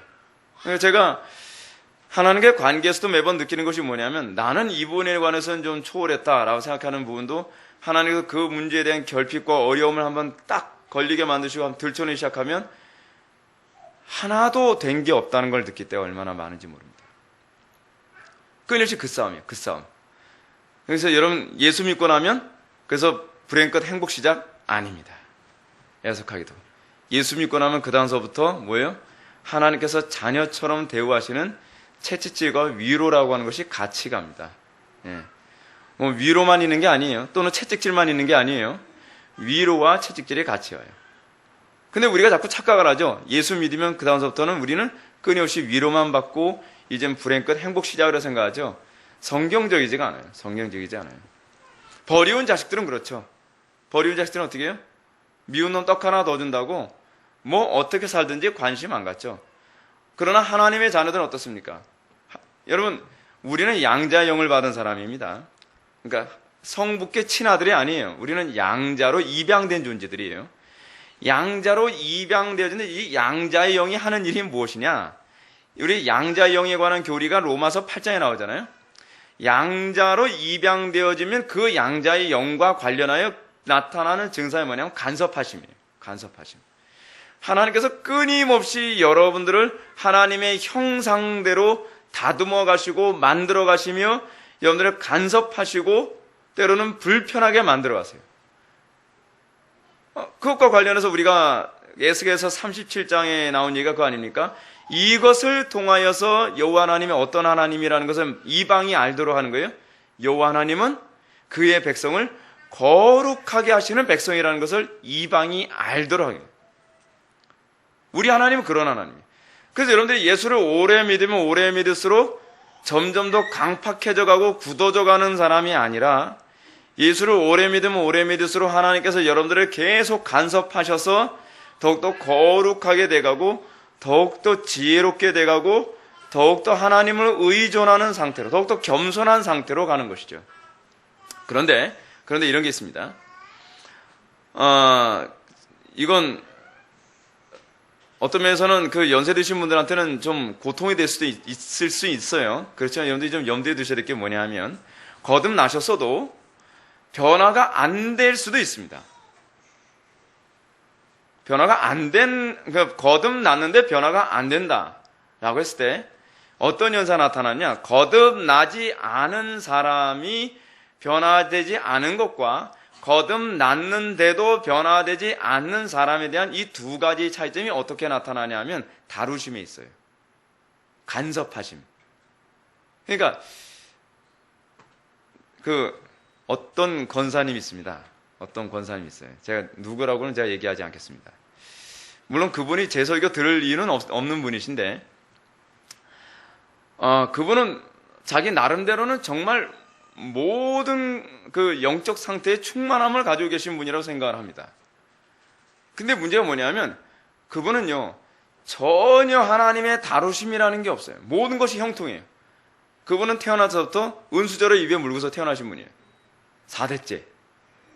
제가 하나님과의 관계에서도 매번 느끼는 것이 뭐냐면 나는 이 부분에 관해서는 좀 초월했다라고 생각하는 부분도 하나님께서 그 문제에 대한 결핍과 어려움을 한번 딱 걸리게 만드시고 한번 들춰내기 시작하면 하나도 된 게 없다는 걸 느낄 때가 얼마나 많은지 모릅니다. 끊임없이 그 싸움이에요. 그 싸움. 그래서 여러분, 예수 믿고 나면 그래서 불행 끝 행복 시작? 아닙니다. 애석하기도. 예수 믿고 나면 그 다음서부터 뭐예요? 하나님께서 자녀처럼 대우하시는 채찍질과 위로라고 하는 것이 같이 갑니다. 예. 뭐 위로만 있는 게 아니에요. 또는 채찍질만 있는 게 아니에요. 위로와 채찍질이 같이 와요. 근데 우리가 자꾸 착각을 하죠. 예수 믿으면 그 다음서부터는 우리는 끊임없이 위로만 받고 이젠 불행 끝 행복 시작으로 생각하죠. 성경적이지가 않아요. 성경적이지 않아요. 버리운 자식들은 그렇죠. 버리운 자식들은 어떻게 해요? 미운 놈 떡 하나 더 준다고 뭐 어떻게 살든지 관심 안 갖죠. 그러나 하나님의 자녀들은 어떻습니까? 여러분, 우리는 양자의 영을 받은 사람입니다. 그러니까 성부께 친아들이 아니에요. 우리는 양자로 입양된 존재들이에요. 양자로 입양되어진데 이 양자의 영이 하는 일이 무엇이냐? 우리 양자의 영에 관한 교리가 로마서 8장에 나오잖아요. 양자로 입양되어지면 그 양자의 영과 관련하여 나타나는 증상이 뭐냐면 간섭하심이에요. 간섭하심. 하나님께서 끊임없이 여러분들을 하나님의 형상대로 다듬어 가시고 만들어 가시며 여러분들을 간섭하시고 때로는 불편하게 만들어 가세요. 그것과 관련해서 우리가 에스겔서 37장에 나온 얘기가 그거 아닙니까? 이것을 통하여서 여호와 하나님이 어떤 하나님이라는 것을 이방이 알도록 하는 거예요. 여호와 하나님은 그의 백성을 거룩하게 하시는 백성이라는 것을 이방이 알도록 하는 거예요. 우리 하나님은 그런 하나님이에요. 그래서 여러분들이 예수를 오래 믿으면 오래 믿을수록 점점 더 강팍해져 가고 굳어져 가는 사람이 아니라 예수를 오래 믿으면 오래 믿을수록 하나님께서 여러분들을 계속 간섭하셔서 더욱더 거룩하게 돼가고 더욱더 지혜롭게 돼가고 더욱더 하나님을 의존하는 상태로 더욱더 겸손한 상태로 가는 것이죠. 그런데 이런 게 있습니다. 이건 어떤 면에서는 그 연세 드신 분들한테는 좀 고통이 될 수도 있을 수 있어요. 그렇지만 여러분들이 좀 염두에 두셔야 될 게 뭐냐 하면 거듭나셨어도 변화가 안 될 수도 있습니다. 변화가 안 된, 거듭났는데 변화가 안 된다라고 했을 때 어떤 현상이 나타나냐? 거듭나지 않은 사람이 변화되지 않은 것과 거듭났는데도 변화되지 않는 사람에 대한 이 두 가지 차이점이 어떻게 나타나냐 하면 다루심에 있어요. 간섭하심. 그러니까 어떤 권사님이 있습니다. 어떤 권사님이 있어요. 제가 누구라고는 제가 얘기하지 않겠습니다. 물론 그분이 제 설교 들을 이유는 없는 분이신데 그분은 자기 나름대로는 정말 모든 그 영적 상태의 충만함을 가지고 계신 분이라고 생각을 합니다. 근데 문제가 뭐냐면 그분은요 전혀 하나님의 다루심이라는 게 없어요. 모든 것이 형통해요. 그분은 태어나서부터 은수저를 입에 물고서 태어나신 분이에요. 4대째.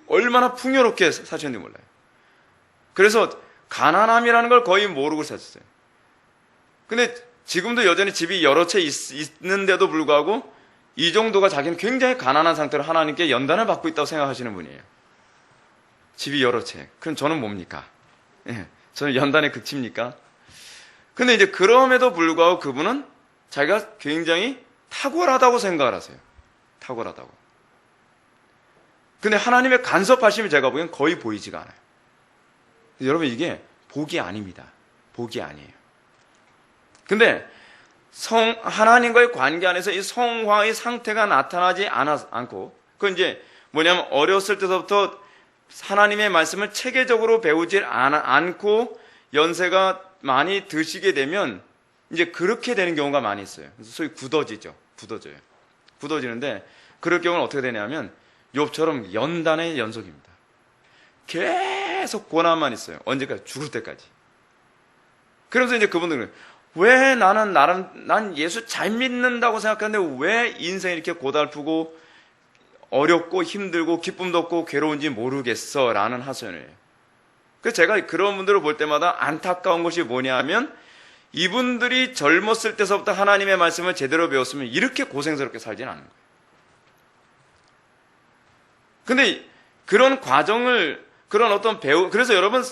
얼마나 풍요롭게 사셨는지 몰라요. 그래서 가난함이라는 걸 거의 모르고 사셨어요. 근데 지금도 여전히 집이 여러 채 있는데도 불구하고 이 정도가 자기는 굉장히 가난한 상태로 하나님께 연단을 받고 있다고 생각하시는 분이에요. 집이 여러 채. 그럼 저는 뭡니까? 예, 저는 연단의 극치입니까? 근데 이제 그럼에도 불구하고 그분은 자기가 굉장히 탁월하다고 생각을 하세요. 탁월하다고. 근데 하나님의 간섭하심이 제가 보기엔 거의 보이지가 않아요. 여러분 이게 복이 아닙니다. 복이 아니에요. 근데 하나님과의 관계 안에서 이 성화의 상태가 나타나지 않고 그건 이제 뭐냐면 어렸을 때부터 하나님의 말씀을 체계적으로 배우질 않고 연세가 많이 드시게 되면 이제 그렇게 되는 경우가 많이 있어요. 그래서 소위 굳어져요. 굳어지는데 그럴 경우는 어떻게 되냐면 욥처럼 연단의 연속입니다. 계속 고난만 있어요. 언제까지? 죽을 때까지. 그러면서 이제 그분들은 왜 난 예수 잘 믿는다고 생각하는데 왜 인생이 이렇게 고달프고 어렵고 힘들고 기쁨도 없고 괴로운지 모르겠어 라는 하소연이에요. 그래서 제가 그런 분들을 볼 때마다 안타까운 것이 뭐냐 하면 이분들이 젊었을 때서부터 하나님의 말씀을 제대로 배웠으면 이렇게 고생스럽게 살지는 않는 거예요. 근데 그런 과정을 그래서 여러분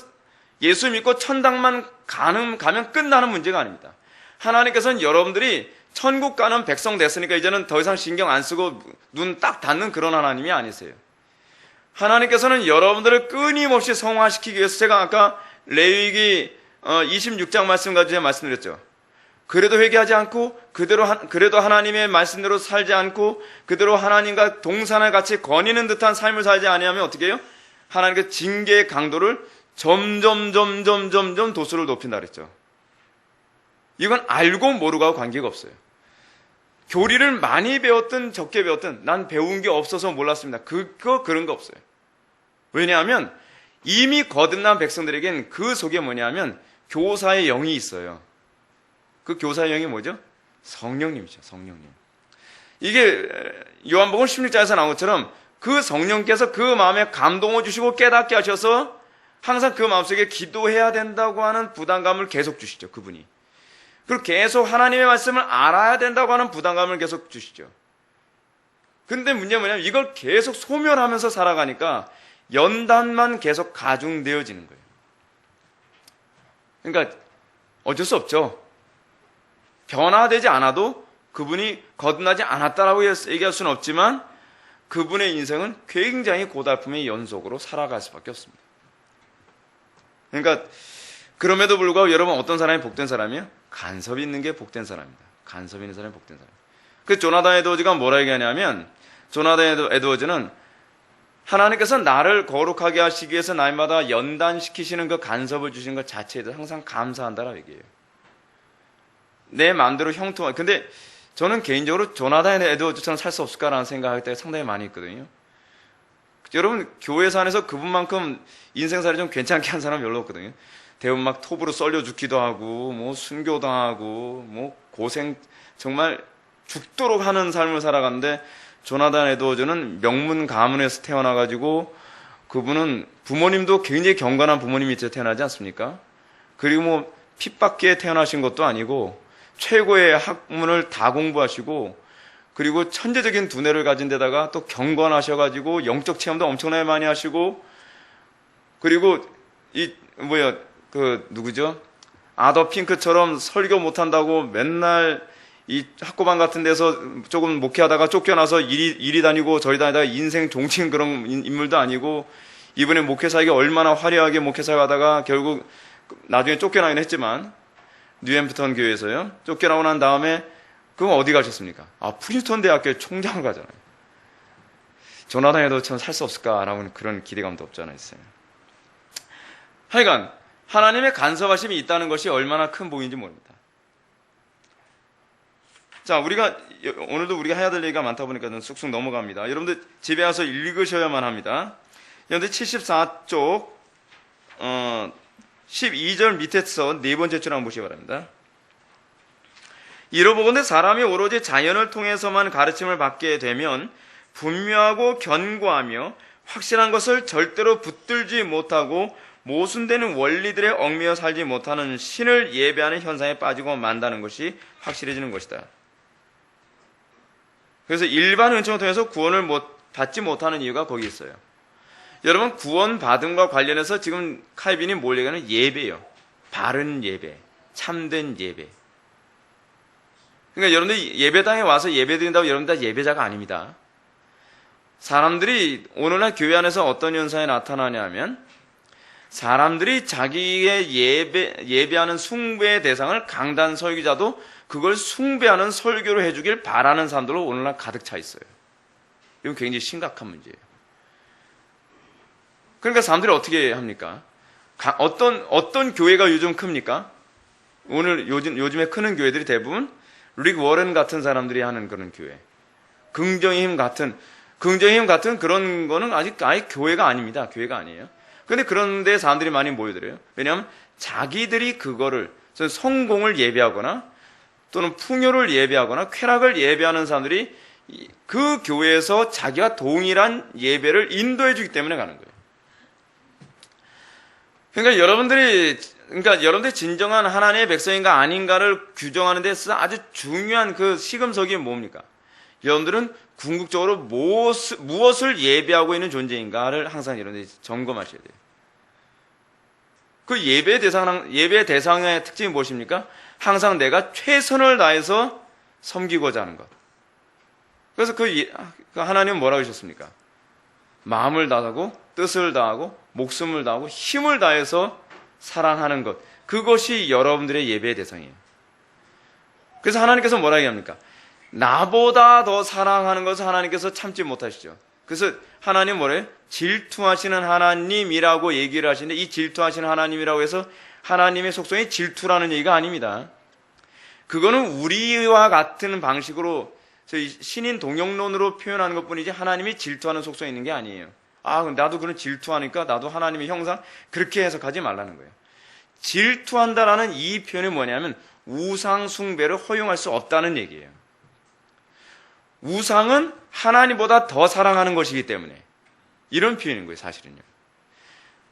예수 믿고 천당만 가면 끝나는 문제가 아닙니다. 하나님께서는 여러분들이 천국 가는 백성 됐으니까 이제는 더 이상 신경 안 쓰고 눈 딱 닫는 그런 하나님이 아니세요. 하나님께서는 여러분들을 끊임없이 성화시키기 위해서 제가 아까 레위기 26장 말씀 가지고 제가 말씀드렸죠. 그래도 회개하지 않고 그래도 하나님의 말씀대로 살지 않고 그대로 하나님과 동산을 같이 거니는 듯한 삶을 살지 아니하면 어떻게 해요? 하나님의 징계의 강도를 점점 도수를 높인다 그랬죠. 이건 알고 모르고와 관계가 없어요. 교리를 많이 배웠든 적게 배웠든 난 배운 게 없어서 몰랐습니다. 그런 거 없어요. 왜냐하면 이미 거듭난 백성들에겐 그 속에 뭐냐면 교사의 영이 있어요. 그 교사의 영이 뭐죠? 성령님이죠. 성령님. 이게 요한복음 16장에서 나온 것처럼 그 성령께서 그 마음에 감동을 주시고 깨닫게 하셔서 항상 그 마음속에 기도해야 된다고 하는 부담감을 계속 주시죠. 그분이. 그리고 계속 하나님의 말씀을 알아야 된다고 하는 부담감을 계속 주시죠. 근데 문제는 뭐냐면 이걸 계속 소멸하면서 살아가니까 연단만 계속 가중되어지는 거예요. 그러니까 어쩔 수 없죠. 변화되지 않아도 그분이 거듭나지 않았다라고 얘기할 수는 없지만 그분의 인생은 굉장히 고달픔의 연속으로 살아갈 수밖에 없습니다. 그러니까 그럼에도 불구하고 여러분 어떤 사람이 복된 사람이에요? 간섭이 있는 게 복된 사람입니다. 간섭이 있는 사람이 복된 사람. 그 조나단 에드워즈가 뭐라 얘기하냐면 조나단 에드워즈는 하나님께서 나를 거룩하게 하시기 위해서 날마다 연단시키시는 그 간섭을 주시는 것 자체에도 항상 감사한다라고 얘기해요. 내 마음대로 형통한. 근데 저는 개인적으로 조나단 에드워즈처럼 살 수 없을까라는 생각할 때가 상당히 많이 있거든요. 여러분 교회에서 안에서 그분만큼 인생살이 좀 괜찮게 한 사람 별로 없거든요. 대부분 막 톱으로 썰려 죽기도 하고 뭐 순교당하고 뭐 고생 정말 죽도록 하는 삶을 살아가는데 조나단 에드워즈는 명문 가문에서 태어나가지고 그분은 부모님도 굉장히 경건한 부모님 밑에 태어나지 않습니까? 그리고 뭐 핍박계에 태어나신 것도 아니고 최고의 학문을 다 공부하시고 그리고 천재적인 두뇌를 가진 데다가 또 경건하셔가지고 영적 체험도 엄청나게 많이 하시고 그리고 누구죠? 아더 핑크처럼 설교 못한다고 맨날 이 학고반 같은 데서 조금 목회하다가 쫓겨나서 이리 다니고 저리 다니다가 인생 종친 그런 인물도 아니고 이번에 목회사에게 얼마나 화려하게 목회사하다가 결국 나중에 쫓겨나긴 했지만 뉴햄프턴 교회에서요. 쫓겨나고 난 다음에 그럼 어디 가셨습니까? 프린스턴 대학교에 총장을 가잖아요. 조나단 에드워즈처럼 살 수 없을까라는 그런 기대감도 없지 않아 있어요. 하여간 하나님의 간섭하심이 있다는 것이 얼마나 큰 복인지 모릅니다. 자, 오늘도 우리가 해야 될 얘기가 많다 보니까 쑥쑥 넘어갑니다. 여러분들 집에 와서 읽으셔야만 합니다. 여러분들 74쪽 12절 밑에서 네 번째 줄 한번 보시기 바랍니다. 이로보건대 사람이 오로지 자연을 통해서만 가르침을 받게 되면 분명하고 견고하며 확실한 것을 절대로 붙들지 못하고 모순되는 원리들에 얽매여 살지 못하는 신을 예배하는 현상에 빠지고 만다는 것이 확실해지는 것이다. 그래서 일반 은총을 통해서 구원을 받지 못하는 이유가 거기 있어요. 여러분 구원 받음과 관련해서 지금 칼빈이 뭘 얘기하는 예배예요. 바른 예배, 참된 예배. 그러니까 여러분들 예배당에 와서 예배 드린다고 여러분 다 예배자가 아닙니다. 사람들이 오늘날 교회 안에서 어떤 현상이 나타나냐면 사람들이 자기의 예배하는 숭배의 대상을 강단 설교자도 그걸 숭배하는 설교를 해주길 바라는 사람들로 오늘날 가득 차 있어요. 이건 굉장히 심각한 문제예요. 그러니까 사람들이 어떻게 합니까? 어떤 교회가 요즘 큽니까? 요즘에 크는 교회들이 대부분 릭 워런 같은 사람들이 하는 그런 교회. 긍정의 힘 같은 그런 거는 아예 교회가 아닙니다. 교회가 아니에요. 근데 그런데 사람들이 많이 모여들어요. 왜냐하면 자기들이 그거를 성공을 예배하거나 또는 풍요를 예배하거나 쾌락을 예배하는 사람들이 그 교회에서 자기와 동일한 예배를 인도해 주기 때문에 가는 거예요. 그러니까 여러분들이 진정한 하나님의 백성인가 아닌가를 규정하는 데 있어서 아주 중요한 그 시금석이 뭡니까? 여러분들은 궁극적으로 무엇을 예배하고 있는 존재인가를 항상 여러분들이 점검하셔야 돼요. 그 예배의 대상의 특징이 무엇입니까? 항상 내가 최선을 다해서 섬기고자 하는 것. 그래서 그 하나님은 뭐라고 하셨습니까? 마음을 다하고 뜻을 다하고 목숨을 다하고 힘을 다해서 사랑하는 것, 그것이 여러분들의 예배의 대상이에요. 그래서 하나님께서 뭐라 얘기합니까? 나보다 더 사랑하는 것을 하나님께서 참지 못하시죠. 그래서 하나님 뭐래요? 질투하시는 하나님이라고 얘기를 하시는데, 이 질투하시는 하나님이라고 해서 하나님의 속성이 질투라는 얘기가 아닙니다. 그거는 우리와 같은 방식으로 신인 동영론으로 표현하는 것뿐이지 하나님이 질투하는 속성이 있는 게 아니에요. 나도 그런 질투하니까 나도 하나님의 형상, 그렇게 해석하지 말라는 거예요. 질투한다라는 이 표현이 뭐냐면 우상 숭배를 허용할 수 없다는 얘기예요. 우상은 하나님보다 더 사랑하는 것이기 때문에 이런 표현인 거예요, 사실은요.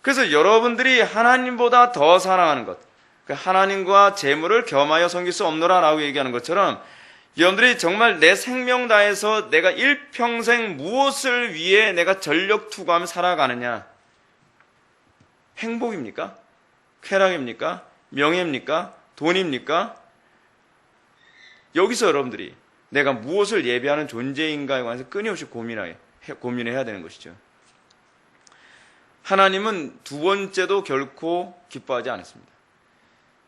그래서 여러분들이 하나님보다 더 사랑하는 것, 하나님과 재물을 겸하여 섬길 수 없노라라고 얘기하는 것처럼, 여러분들이 정말 내 생명 다해서 내가 일평생 무엇을 위해 내가 전력 투구하며 살아가느냐? 행복입니까? 쾌락입니까? 명예입니까? 돈입니까? 여기서 여러분들이 내가 무엇을 예배하는 존재인가에 관해서 끊임없이 고민해야 되는 것이죠. 하나님은 두 번째도 결코 기뻐하지 않았습니다.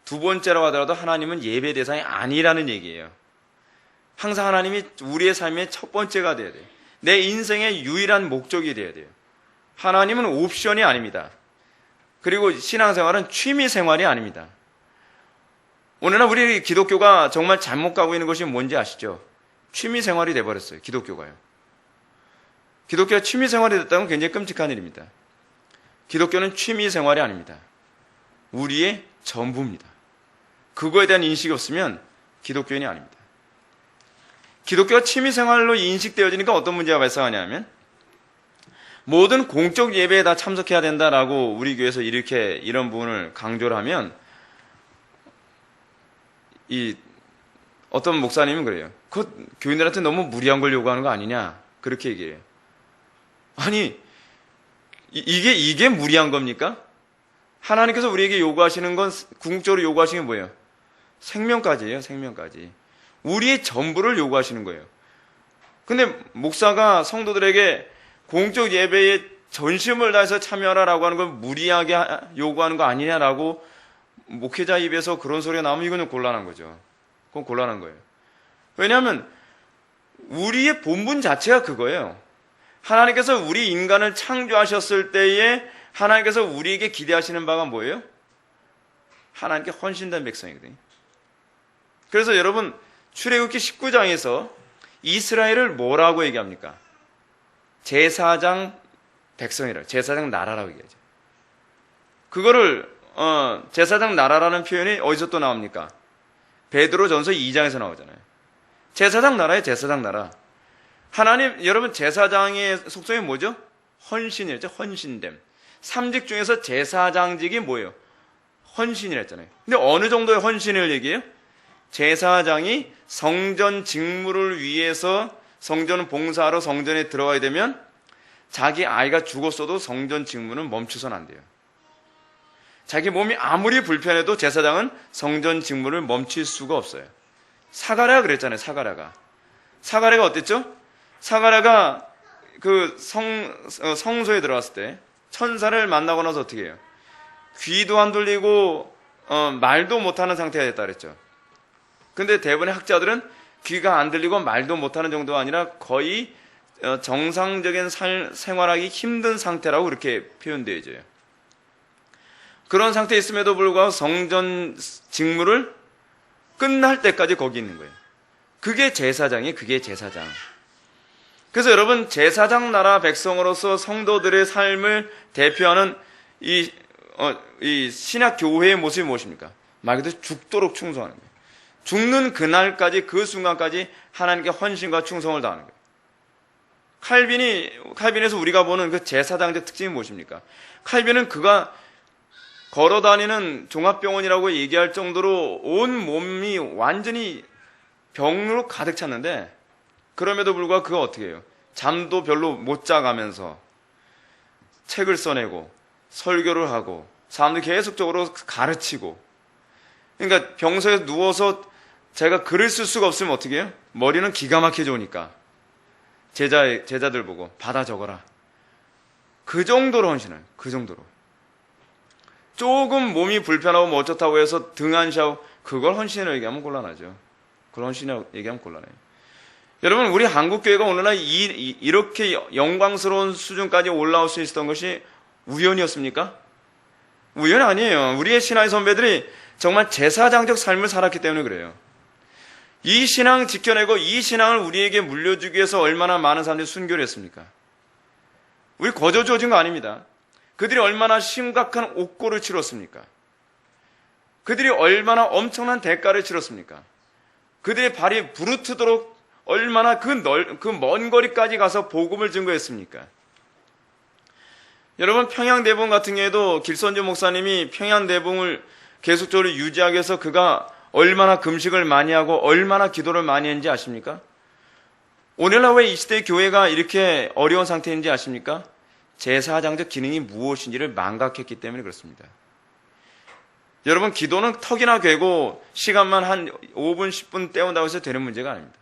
두 번째라고 하더라도 하나님은 예배 대상이 아니라는 얘기예요. 항상 하나님이 우리의 삶의 첫 번째가 돼야 돼요. 내 인생의 유일한 목적이 돼야 돼요. 하나님은 옵션이 아닙니다. 그리고 신앙생활은 취미생활이 아닙니다. 오늘날 우리 기독교가 정말 잘못 가고 있는 것이 뭔지 아시죠? 취미생활이 돼버렸어요. 기독교가요. 기독교가 취미생활이 됐다면 굉장히 끔찍한 일입니다. 기독교는 취미생활이 아닙니다. 우리의 전부입니다. 그거에 대한 인식이 없으면 기독교인이 아닙니다. 기독교가 취미생활로 인식되어지니까 어떤 문제가 발생하냐면, 모든 공적 예배에 다 참석해야 된다라고 우리 교회에서 이런 부분을 강조를 하면, 어떤 목사님은 그래요. 그거 교인들한테 너무 무리한 걸 요구하는 거 아니냐? 그렇게 얘기해요. 아니, 이게 무리한 겁니까? 하나님께서 우리에게 요구하시는 건, 궁극적으로 요구하시는 게 뭐예요? 생명까지예요, 생명까지. 우리의 전부를 요구하시는 거예요. 근데 목사가 성도들에게 공적 예배에 전심을 다해서 참여하라고 하는 건 무리하게 요구하는 거 아니냐라고 목회자 입에서 그런 소리가 나오면 이건 좀 곤란한 거죠. 그건 곤란한 거예요. 왜냐하면 우리의 본분 자체가 그거예요. 하나님께서 우리 인간을 창조하셨을 때에 하나님께서 우리에게 기대하시는 바가 뭐예요? 하나님께 헌신된 백성이거든요. 그래서 여러분, 출애굽기 19장에서 이스라엘을 뭐라고 얘기합니까? 제사장 백성이라고, 제사장 나라라고 얘기하죠. 그거를 제사장 나라라는 표현이 어디서 또 나옵니까? 베드로전서 2장에서 나오잖아요. 제사장 나라예요, 제사장 나라. 하나님, 여러분, 제사장의 속성이 뭐죠? 헌신이었죠, 헌신됨. 3직 중에서 제사장직이 뭐예요? 헌신이랬잖아요. 근데 어느 정도의 헌신을 얘기해요? 제사장이 성전 직무를 위해서 성전 봉사하러 성전에 들어가야 되면 자기 아이가 죽었어도 성전 직무는 멈추선 안 돼요. 자기 몸이 아무리 불편해도 제사장은 성전 직무를 멈출 수가 없어요. 사가랴가 그랬잖아요. 사가랴가 어땠죠? 사가랴가 그 성소에 들어갔을 때 천사를 만나고 나서 어떻게 해요? 귀도 안 들리고 말도 못하는 상태가 됐다 그랬죠. 근데 대부분의 학자들은 귀가 안 들리고 말도 못하는 정도가 아니라 거의 정상적인 생활하기 힘든 상태라고 그렇게 표현되어져요. 그런 상태에 있음에도 불구하고 성전 직무를 끝날 때까지 거기 있는 거예요. 그게 제사장이에요. 그게 제사장. 그래서 여러분, 제사장 나라 백성으로서 성도들의 삶을 대표하는 이 신약 교회의 모습이 무엇입니까? 말 그대로 죽도록 충성하는 거예요. 죽는 그날까지, 그 순간까지 하나님께 헌신과 충성을 다하는 거예요. 칼빈에서 우리가 보는 그 제사장적 특징이 무엇입니까? 칼빈은 그가 걸어다니는 종합병원이라고 얘기할 정도로 온 몸이 완전히 병으로 가득 찼는데, 그럼에도 불구하고 그가 어떻게 해요? 잠도 별로 못 자가면서 책을 써내고 설교를 하고 사람들 계속적으로 가르치고, 그러니까 병석에 누워서 제가 글을 쓸 수가 없으면 어떻게 해요? 머리는 기가 막히게 좋으니까 제자들 보고 받아 적어라. 그 정도로 헌신해요. 그 정도로. 조금 몸이 불편하고 뭐 어쩌다고 해서 등한시하고 그걸 헌신이라고 얘기하면 곤란하죠. 그걸 헌신이라고 얘기하면 곤란해요. 여러분, 우리 한국교회가 오늘날 이렇게 영광스러운 수준까지 올라올 수 있었던 것이 우연이었습니까? 우연이 아니에요. 우리의 신앙의 선배들이 정말 제사장적 삶을 살았기 때문에 그래요. 이 신앙 지켜내고 이 신앙을 우리에게 물려주기 위해서 얼마나 많은 사람들이 순교를 했습니까? 우리 거저 주어진 거 아닙니다. 그들이 얼마나 심각한 옥고를 치렀습니까? 그들이 얼마나 엄청난 대가를 치렀습니까? 그들의 발이 부르트도록 얼마나 그 먼 거리까지 가서 복음을 증거했습니까? 여러분, 평양대봉 같은 경우에도 길선주 목사님이 평양대봉을 계속적으로 유지하기 위해서 그가 얼마나 금식을 많이 하고 얼마나 기도를 많이 했는지 아십니까? 오늘날 왜 이 시대의 교회가 이렇게 어려운 상태인지 아십니까? 제사장적 기능이 무엇인지를 망각했기 때문에 그렇습니다. 여러분, 기도는 턱이나 괴고 시간만 한 5분, 10분 때운다고 해서 되는 문제가 아닙니다.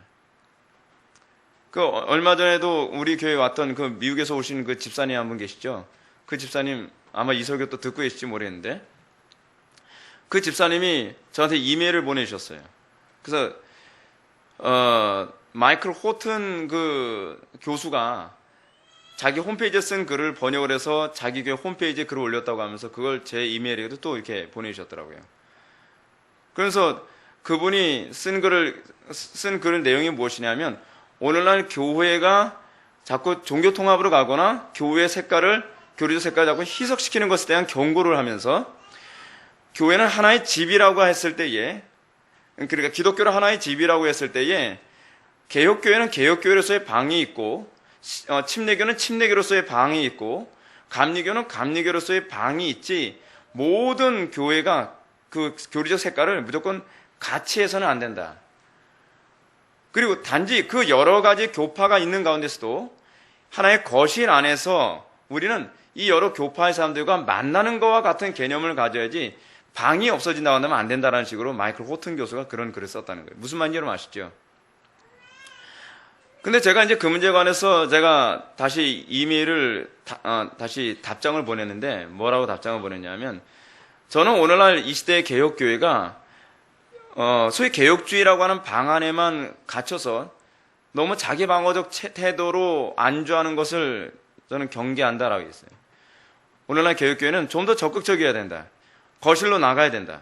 얼마 전에도 우리 교회에 왔던 그 미국에서 오신 그 집사님 한 분 계시죠? 그 집사님 아마 이 설교 또 듣고 계실지 모르겠는데 그 집사님이 저한테 이메일을 보내주셨어요. 그래서 마이클 호튼 그 교수가 자기 홈페이지에 쓴 글을 번역을 해서 자기 교회 홈페이지에 글을 올렸다고 하면서 그걸 제 이메일에도 또 이렇게 보내주셨더라고요. 그래서 그분이 쓴 글 내용이 무엇이냐면 오늘날 교회가 자꾸 종교 통합으로 가거나 교회의 교리적 색깔을 자꾸 희석시키는 것에 대한 경고를 하면서 교회는 하나의 집이라고 했을 때에, 그러니까 기독교를 하나의 집이라고 했을 때에 개혁교회는 개혁교회로서의 방이 있고 침례교는 침례교로서의 방이 있고 감리교는 감리교로서의 방이 있지 모든 교회가 그 교리적 색깔을 무조건 같이 해서는 안 된다. 그리고 단지 그 여러 가지 교파가 있는 가운데서도 하나의 거실 안에서 우리는 이 여러 교파의 사람들과 만나는 것과 같은 개념을 가져야지 방이 없어진다고 한다면 안 된다는 식으로 마이클 호튼 교수가 그런 글을 썼다는 거예요. 무슨 말인지 여러분 아시죠? 근데 제가 이제 그 문제에 관해서 제가 다시 이메일을 다시 답장을 보냈는데 뭐라고 답장을 보냈냐면 저는 오늘날 이 시대의 개혁교회가 소위 개혁주의라고 하는 방 안에만 갇혀서 너무 자기 방어적 태도로 안주하는 것을 저는 경계한다라고 했어요. 오늘날 개혁교회는 좀 더 적극적이어야 된다. 거실로 나가야 된다.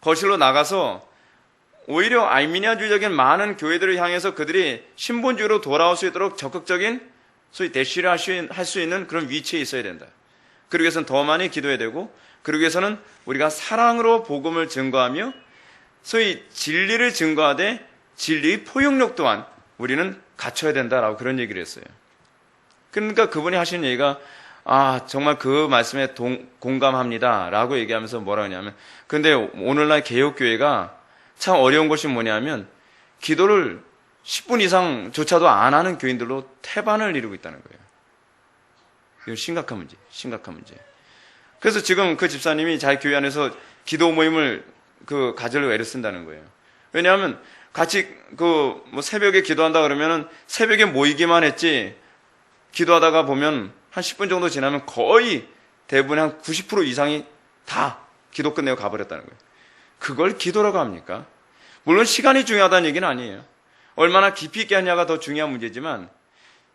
거실로 나가서 오히려 알미니아주의적인 많은 교회들을 향해서 그들이 신본주의로 돌아올 수 있도록 적극적인 소위 대시를 할 수 있는 그런 위치에 있어야 된다. 그러기 위해서는 더 많이 기도해야 되고 그러기 위해서는 우리가 사랑으로 복음을 증거하며 소위 진리를 증거하되 진리의 포용력 또한 우리는 갖춰야 된다라고 그런 얘기를 했어요. 그러니까 그분이 하시는 얘기가 정말 그 말씀에 공감합니다 라고 얘기하면서 뭐라 하냐면 근데 오늘날 개혁교회가 참 어려운 것이 뭐냐면 기도를 10분 이상조차도 안 하는 교인들로 태반을 이루고 있다는 거예요. 이건 심각한 문제. 그래서 지금 그 집사님이 자기 교회 안에서 기도 모임을 가지려고 애를 쓴다는 거예요. 왜냐하면 같이 새벽에 기도한다 그러면은 새벽에 모이기만 했지 기도하다가 보면 한 10분 정도 지나면 거의 대부분의 한 90% 이상이 다 기도 끝내고 가버렸다는 거예요. 그걸 기도라고 합니까? 물론 시간이 중요하다는 얘기는 아니에요. 얼마나 깊이 있게 하냐가 더 중요한 문제지만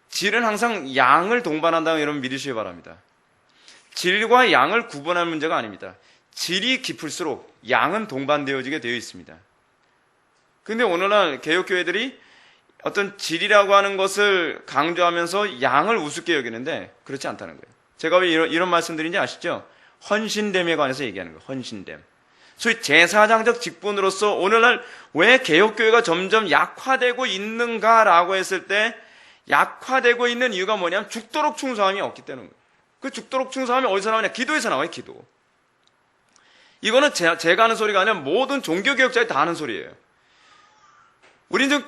질은 항상 양을 동반한다는 여러분 믿으시기 바랍니다. 질과 양을 구분하는 문제가 아닙니다. 질이 깊을수록 양은 동반되어지게 되어 있습니다. 그런데 오늘날 개혁교회들이 어떤 질이라고 하는 것을 강조하면서 양을 우습게 여기는데 그렇지 않다는 거예요. 제가 왜 이런 말씀드린지 아시죠? 헌신됨에 관해서 얘기하는 거예요. 헌신됨. 소위 제사장적 직분으로서 오늘날 왜 개혁교회가 점점 약화되고 있는가라고 했을 때 약화되고 있는 이유가 뭐냐면 죽도록 충성함이 없기 때문인 거예요. 그 죽도록 충성함이 어디서 나오냐? 기도에서 나와요. 기도. 이거는 제가 하는 소리가 아니라 모든 종교개혁자들이 다 하는 소리예요. 우리는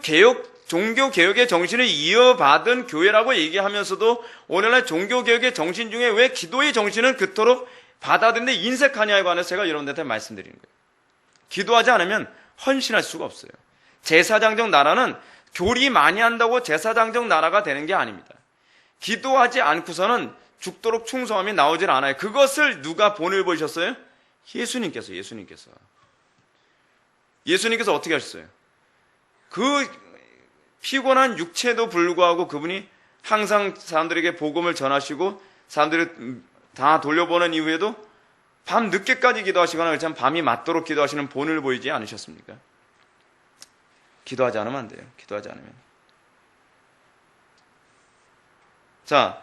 종교개혁의 정신을 이어받은 교회라고 얘기하면서도 오늘날 종교개혁의 정신 중에 왜 기도의 정신을 그토록 받아들이는데 인색하냐에 관해서 제가 여러분들한테 말씀드리는 거예요. 기도하지 않으면 헌신할 수가 없어요. 제사장적 나라는 교리 많이 한다고 제사장적 나라가 되는 게 아닙니다. 기도하지 않고서는 죽도록 충성함이 나오질 않아요. 그것을 누가 본을 보셨어요? 예수님께서 어떻게 하셨어요? 그 피곤한 육체도 불구하고 그분이 항상 사람들에게 복음을 전하시고 사람들을 다 돌려보낸 이후에도 밤 늦게까지 기도하시거나 그렇지 않으면 밤이 맞도록 기도하시는 본을 보이지 않으셨습니까? 기도하지 않으면 안 돼요. 기도하지 않으면. 자,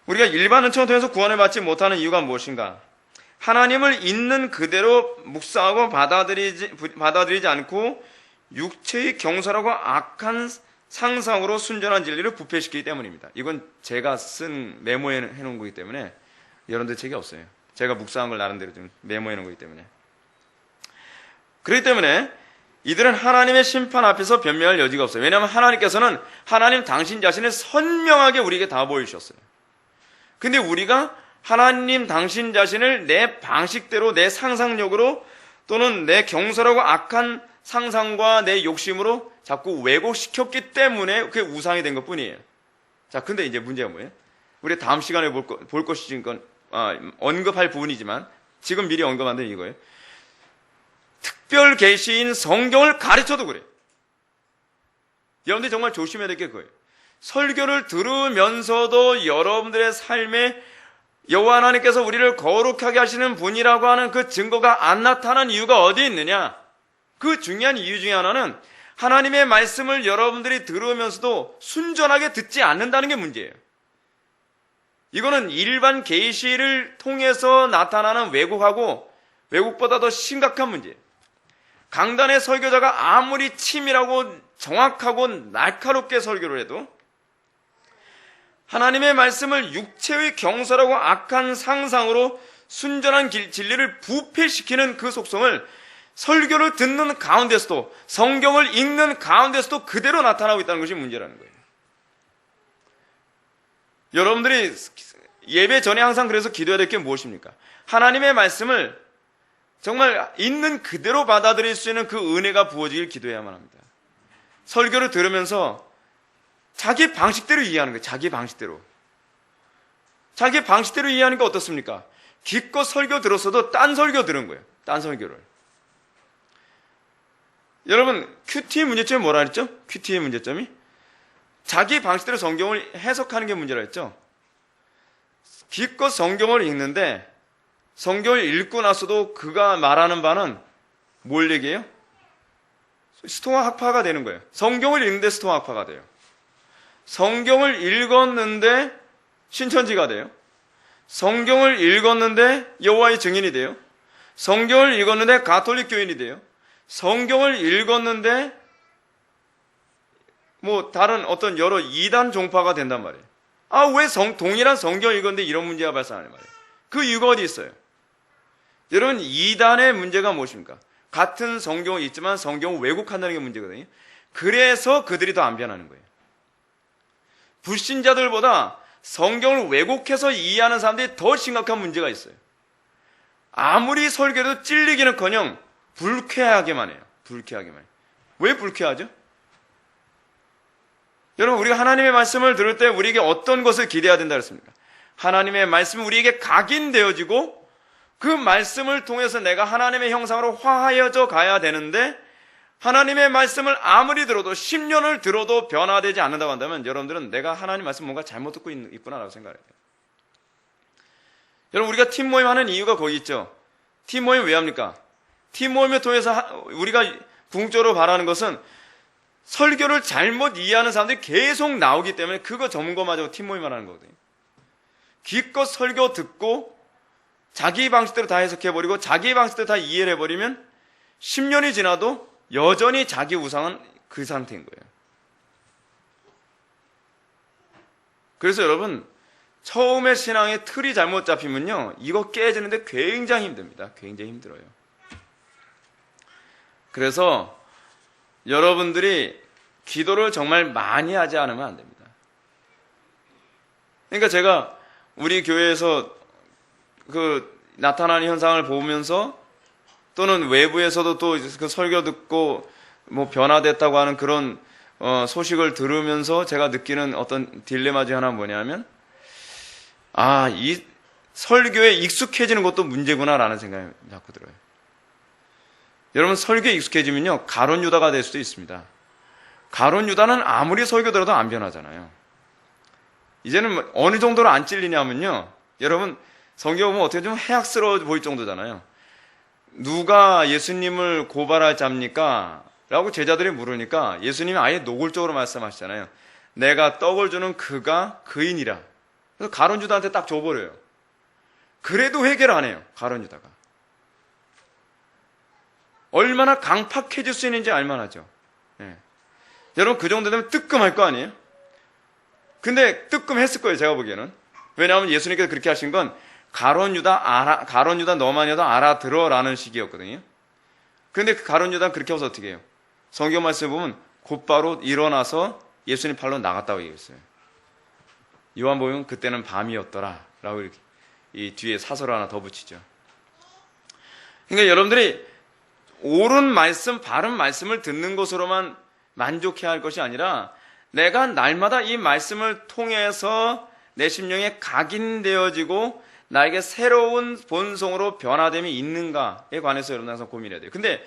우리가 일반 은총을 통해서 구원을 받지 못하는 이유가 무엇인가? 하나님을 있는 그대로 묵상하고 받아들이지 않고 육체의 경솔하고 악한 상상으로 순전한 진리를 부패시키기 때문입니다. 이건 제가 쓴 메모해 놓은 거기 때문에 여러분들 책이 없어요. 제가 묵상한 걸 나름대로 좀 메모해 놓은 거기 때문에. 그렇기 때문에 이들은 하나님의 심판 앞에서 변명할 여지가 없어요. 왜냐하면 하나님께서는 하나님 당신 자신을 선명하게 우리에게 다 보여주셨어요. 근데 우리가 하나님 당신 자신을 내 방식대로, 내 상상력으로 또는 내 경솔하고 악한 상상과 내 욕심으로 자꾸 왜곡시켰기 때문에 그게 우상이 된 것 뿐이에요. 자, 근데 이제 문제가 뭐예요? 우리 다음 시간에 볼 것이 지금 언급할 부분이지만 지금 미리 언급한 데는 이거예요. 특별 계시인 성경을 가르쳐도 그래요. 여러분들이 정말 조심해야 될 게 그거예요. 설교를 들으면서도 여러분들의 삶에 여호와 하나님께서 우리를 거룩하게 하시는 분이라고 하는 그 증거가 안 나타난 이유가 어디 있느냐? 그 중요한 이유 중에 하나는 하나님의 말씀을 여러분들이 들으면서도 순전하게 듣지 않는다는 게 문제예요. 이거는 일반 계시를 통해서 나타나는 왜곡하고 왜곡보다 더 심각한 문제예요. 강단의 설교자가 아무리 치밀하고 정확하고 날카롭게 설교를 해도 하나님의 말씀을 육체의 경솔하고 악한 상상으로 순전한 진리를 부패시키는 그 속성을 설교를 듣는 가운데서도 성경을 읽는 가운데서도 그대로 나타나고 있다는 것이 문제라는 거예요. 여러분들이 예배 전에 항상 그래서 기도해야 될 게 무엇입니까? 하나님의 말씀을 정말 있는 그대로 받아들일 수 있는 그 은혜가 부어지길 기도해야만 합니다. 설교를 들으면서 자기 방식대로 이해하는 거예요. 자기 방식대로. 자기 방식대로 이해하니까 어떻습니까? 기껏 설교 들었어도 딴 설교 들은 거예요. 딴 설교를. 여러분, 큐티의 문제점이 뭐라 했죠? 큐티의 문제점이? 자기 방식대로 성경을 해석하는 게 문제라 했죠? 기껏 성경을 읽는데 성경을 읽고 나서도 그가 말하는 바는 뭘 얘기해요? 스토아 학파가 되는 거예요. 성경을 읽는데 스토아 학파가 돼요. 성경을 읽었는데 신천지가 돼요. 성경을 읽었는데 여호와의 증인이 돼요. 성경을 읽었는데 가톨릭 교인이 돼요. 성경을 읽었는데 뭐 다른 어떤 여러 이단 종파가 된단 말이에요. 아, 왜 동일한 성경을 읽었는데 이런 문제가 발생하는 말이에요. 그 이유가 어디 있어요? 여러분, 이단의 문제가 무엇입니까? 같은 성경을 읽지만 성경을 왜곡한다는 게 문제거든요. 그래서 그들이 더 안 변하는 거예요. 불신자들보다 성경을 왜곡해서 이해하는 사람들이 더 심각한 문제가 있어요. 아무리 설교도 찔리기는커녕 불쾌하게만 해요. 불쾌하게만 해요. 왜 불쾌하죠? 여러분, 우리가 하나님의 말씀을 들을 때 우리에게 어떤 것을 기대해야 된다 그랬습니까? 하나님의 말씀이 우리에게 각인되어지고 그 말씀을 통해서 내가 하나님의 형상으로 화하여져 가야 되는데 하나님의 말씀을 아무리 들어도 10년을 들어도 변화되지 않는다고 한다면 여러분들은 내가 하나님 말씀 뭔가 잘못 듣고 있구나라고 생각해야 돼요. 여러분, 우리가 팀 모임 하는 이유가 거기 있죠. 팀 모임 왜 합니까? 팀 모임을 통해서 우리가 궁극적으로 바라는 것은 설교를 잘못 이해하는 사람들이 계속 나오기 때문에 그거 점검하자고 팀 모임을 하는 거거든요. 기껏 설교 듣고 자기 방식대로 다 해석해버리고 자기 방식대로 다 이해를 해버리면 10년이 지나도 여전히 자기 우상은 그 상태인 거예요. 그래서 여러분, 처음에 신앙의 틀이 잘못 잡히면요, 이거 깨지는데 굉장히 힘듭니다. 굉장히 힘들어요. 그래서 여러분들이 기도를 정말 많이 하지 않으면 안 됩니다. 그러니까 제가 우리 교회에서 그 나타나는 현상을 보면서 또는 외부에서도 또 그 설교 듣고 뭐 변화됐다고 하는 그런 소식을 들으면서 제가 느끼는 어떤 딜레마 중에 하나는 뭐냐면 이 설교에 익숙해지는 것도 문제구나라는 생각이 자꾸 들어요. 여러분, 설교에 익숙해지면요, 가론 유다가 될 수도 있습니다. 가론 유다는 아무리 설교 들어도 안 변하잖아요. 이제는 어느 정도로 안 찔리냐면요, 여러분, 성경 보면 어떻게 좀 해악스러워 보일 정도잖아요. 누가 예수님을 고발할 자입니까? 라고 제자들이 물으니까 예수님이 아예 노골적으로 말씀하시잖아요. 내가 떡을 주는 그가 그인이라. 그래서 가론 유다한테 딱 줘버려요. 그래도 회개를 안 해요, 가론 유다가. 얼마나 강팍해질 수 있는지 알만하죠. 예. 여러분, 그 정도 되면 뜨끔할 거 아니에요? 근데 뜨끔했을 거예요, 제가 보기에는. 왜냐하면 예수님께서 그렇게 하신 건 가론 유다 너만이라도 알아들어라는 식이었거든요. 그런데 그 가론 유다는 그렇게 해서 어떻게 해요? 성경 말씀을 보면 곧바로 일어나서 예수님 팔로 나갔다고 얘기했어요. 요한복음 그때는 밤이었더라 라고 이렇게 이 뒤에 사설 하나 더 붙이죠. 그러니까 여러분들이 옳은 말씀, 바른 말씀을 듣는 것으로만 만족해야 할 것이 아니라 내가 날마다 이 말씀을 통해서 내 심령에 각인되어지고 나에게 새로운 본성으로 변화됨이 있는가에 관해서 여러분 항상 고민해야 돼요. 근데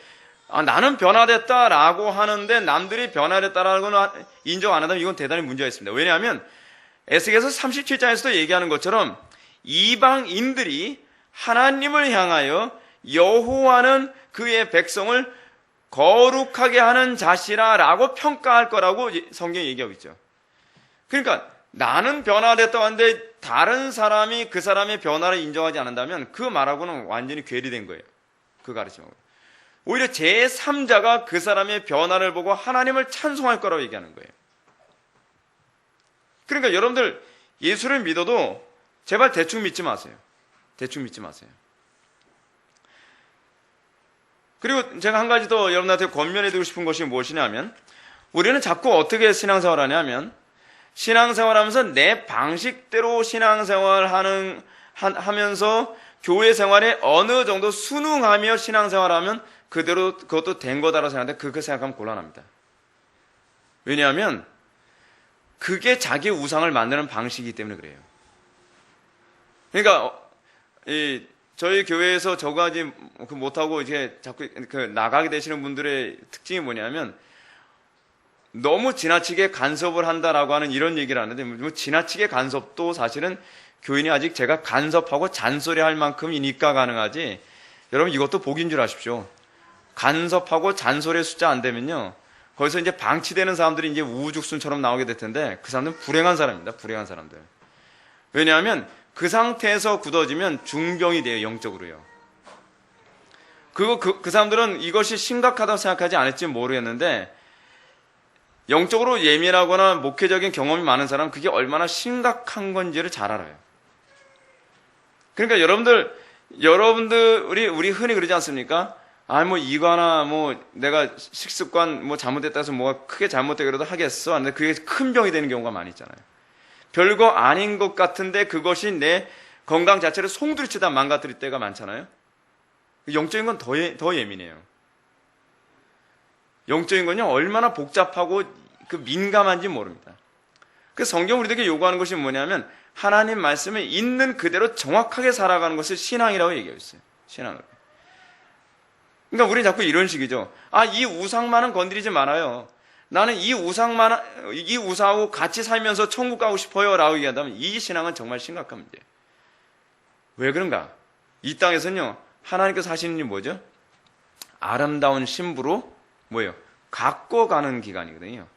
나는 변화됐다라고 하는데 남들이 변화됐다라고는 인정 안 한다면 이건 대단히 문제가 있습니다. 왜냐하면 에스겔서 37장에서도 얘기하는 것처럼 이방인들이 하나님을 향하여 여호와는 그의 백성을 거룩하게 하는 자시라라고 평가할 거라고 성경이 얘기하고 있죠. 그러니까 나는 변화됐다고 하는데 다른 사람이 그 사람의 변화를 인정하지 않는다면 그 말하고는 완전히 괴리된 거예요. 그 가르침하고. 오히려 제3자가 그 사람의 변화를 보고 하나님을 찬송할 거라고 얘기하는 거예요. 그러니까 여러분들 예수를 믿어도 제발 대충 믿지 마세요. 대충 믿지 마세요. 그리고 제가 한 가지 더 여러분한테 권면해드리고 싶은 것이 무엇이냐면 우리는 자꾸 어떻게 신앙생활 하냐면 신앙생활하면서 내 방식대로 신앙생활 하면서 교회 생활에 어느 정도 순응하며 신앙생활하면 그대로 그것도 된 거다라고 생각하는데 그렇게 생각하면 곤란합니다. 왜냐하면 그게 자기 우상을 만드는 방식이기 때문에 그래요. 그러니까 저희 교회에서 저거하지 못하고 이제 자꾸 나가게 되시는 분들의 특징이 뭐냐면 너무 지나치게 간섭을 한다라고 하는 이런 얘기를 하는데 뭐 지나치게 간섭도 사실은 교인이 아직 제가 간섭하고 잔소리할 만큼이니까 가능하지. 여러분 이것도 복인 줄 아십시오. 간섭하고 잔소리의 숫자 안 되면요 거기서 이제 방치되는 사람들이 이제 우후죽순처럼 나오게 될 텐데 그 사람들은 불행한 사람입니다. 불행한 사람들. 왜냐하면 그 상태에서 굳어지면 중병이 돼요. 영적으로요. 그리고 그 사람들은 이것이 심각하다고 생각하지 않을지 모르겠는데 영적으로 예민하거나 목회적인 경험이 많은 사람은 그게 얼마나 심각한 건지를 잘 알아요. 그러니까 여러분들이 우리 흔히 그러지 않습니까? 뭐 이거나 뭐 내가 식습관 뭐 잘못됐다 해서 뭐가 크게 잘못되더라도 하겠어. 근데 그게 큰 병이 되는 경우가 많이 있잖아요. 별거 아닌 것 같은데 그것이 내 건강 자체를 송두리치다 망가뜨릴 때가 많잖아요. 영적인 건 더 예민해요. 영적인 건요 얼마나 복잡하고 민감한지 모릅니다. 그래서 성경 우리들에게 요구하는 것이 뭐냐면 하나님 말씀을 있는 그대로 정확하게 살아가는 것을 신앙이라고 얘기하고 있어요. 신앙을. 그러니까 우리는 자꾸 이런 식이죠. 이 우상만은 건드리지 말아요. 나는 이 우상하고 같이 살면서 천국 가고 싶어요 라고 얘기한다면 이 신앙은 정말 심각한 문제예요. 왜 그런가? 이 땅에서는요 하나님께서 하시는 일이 뭐죠? 아름다운 신부로 뭐예요? 갖고 가는 기간이거든요.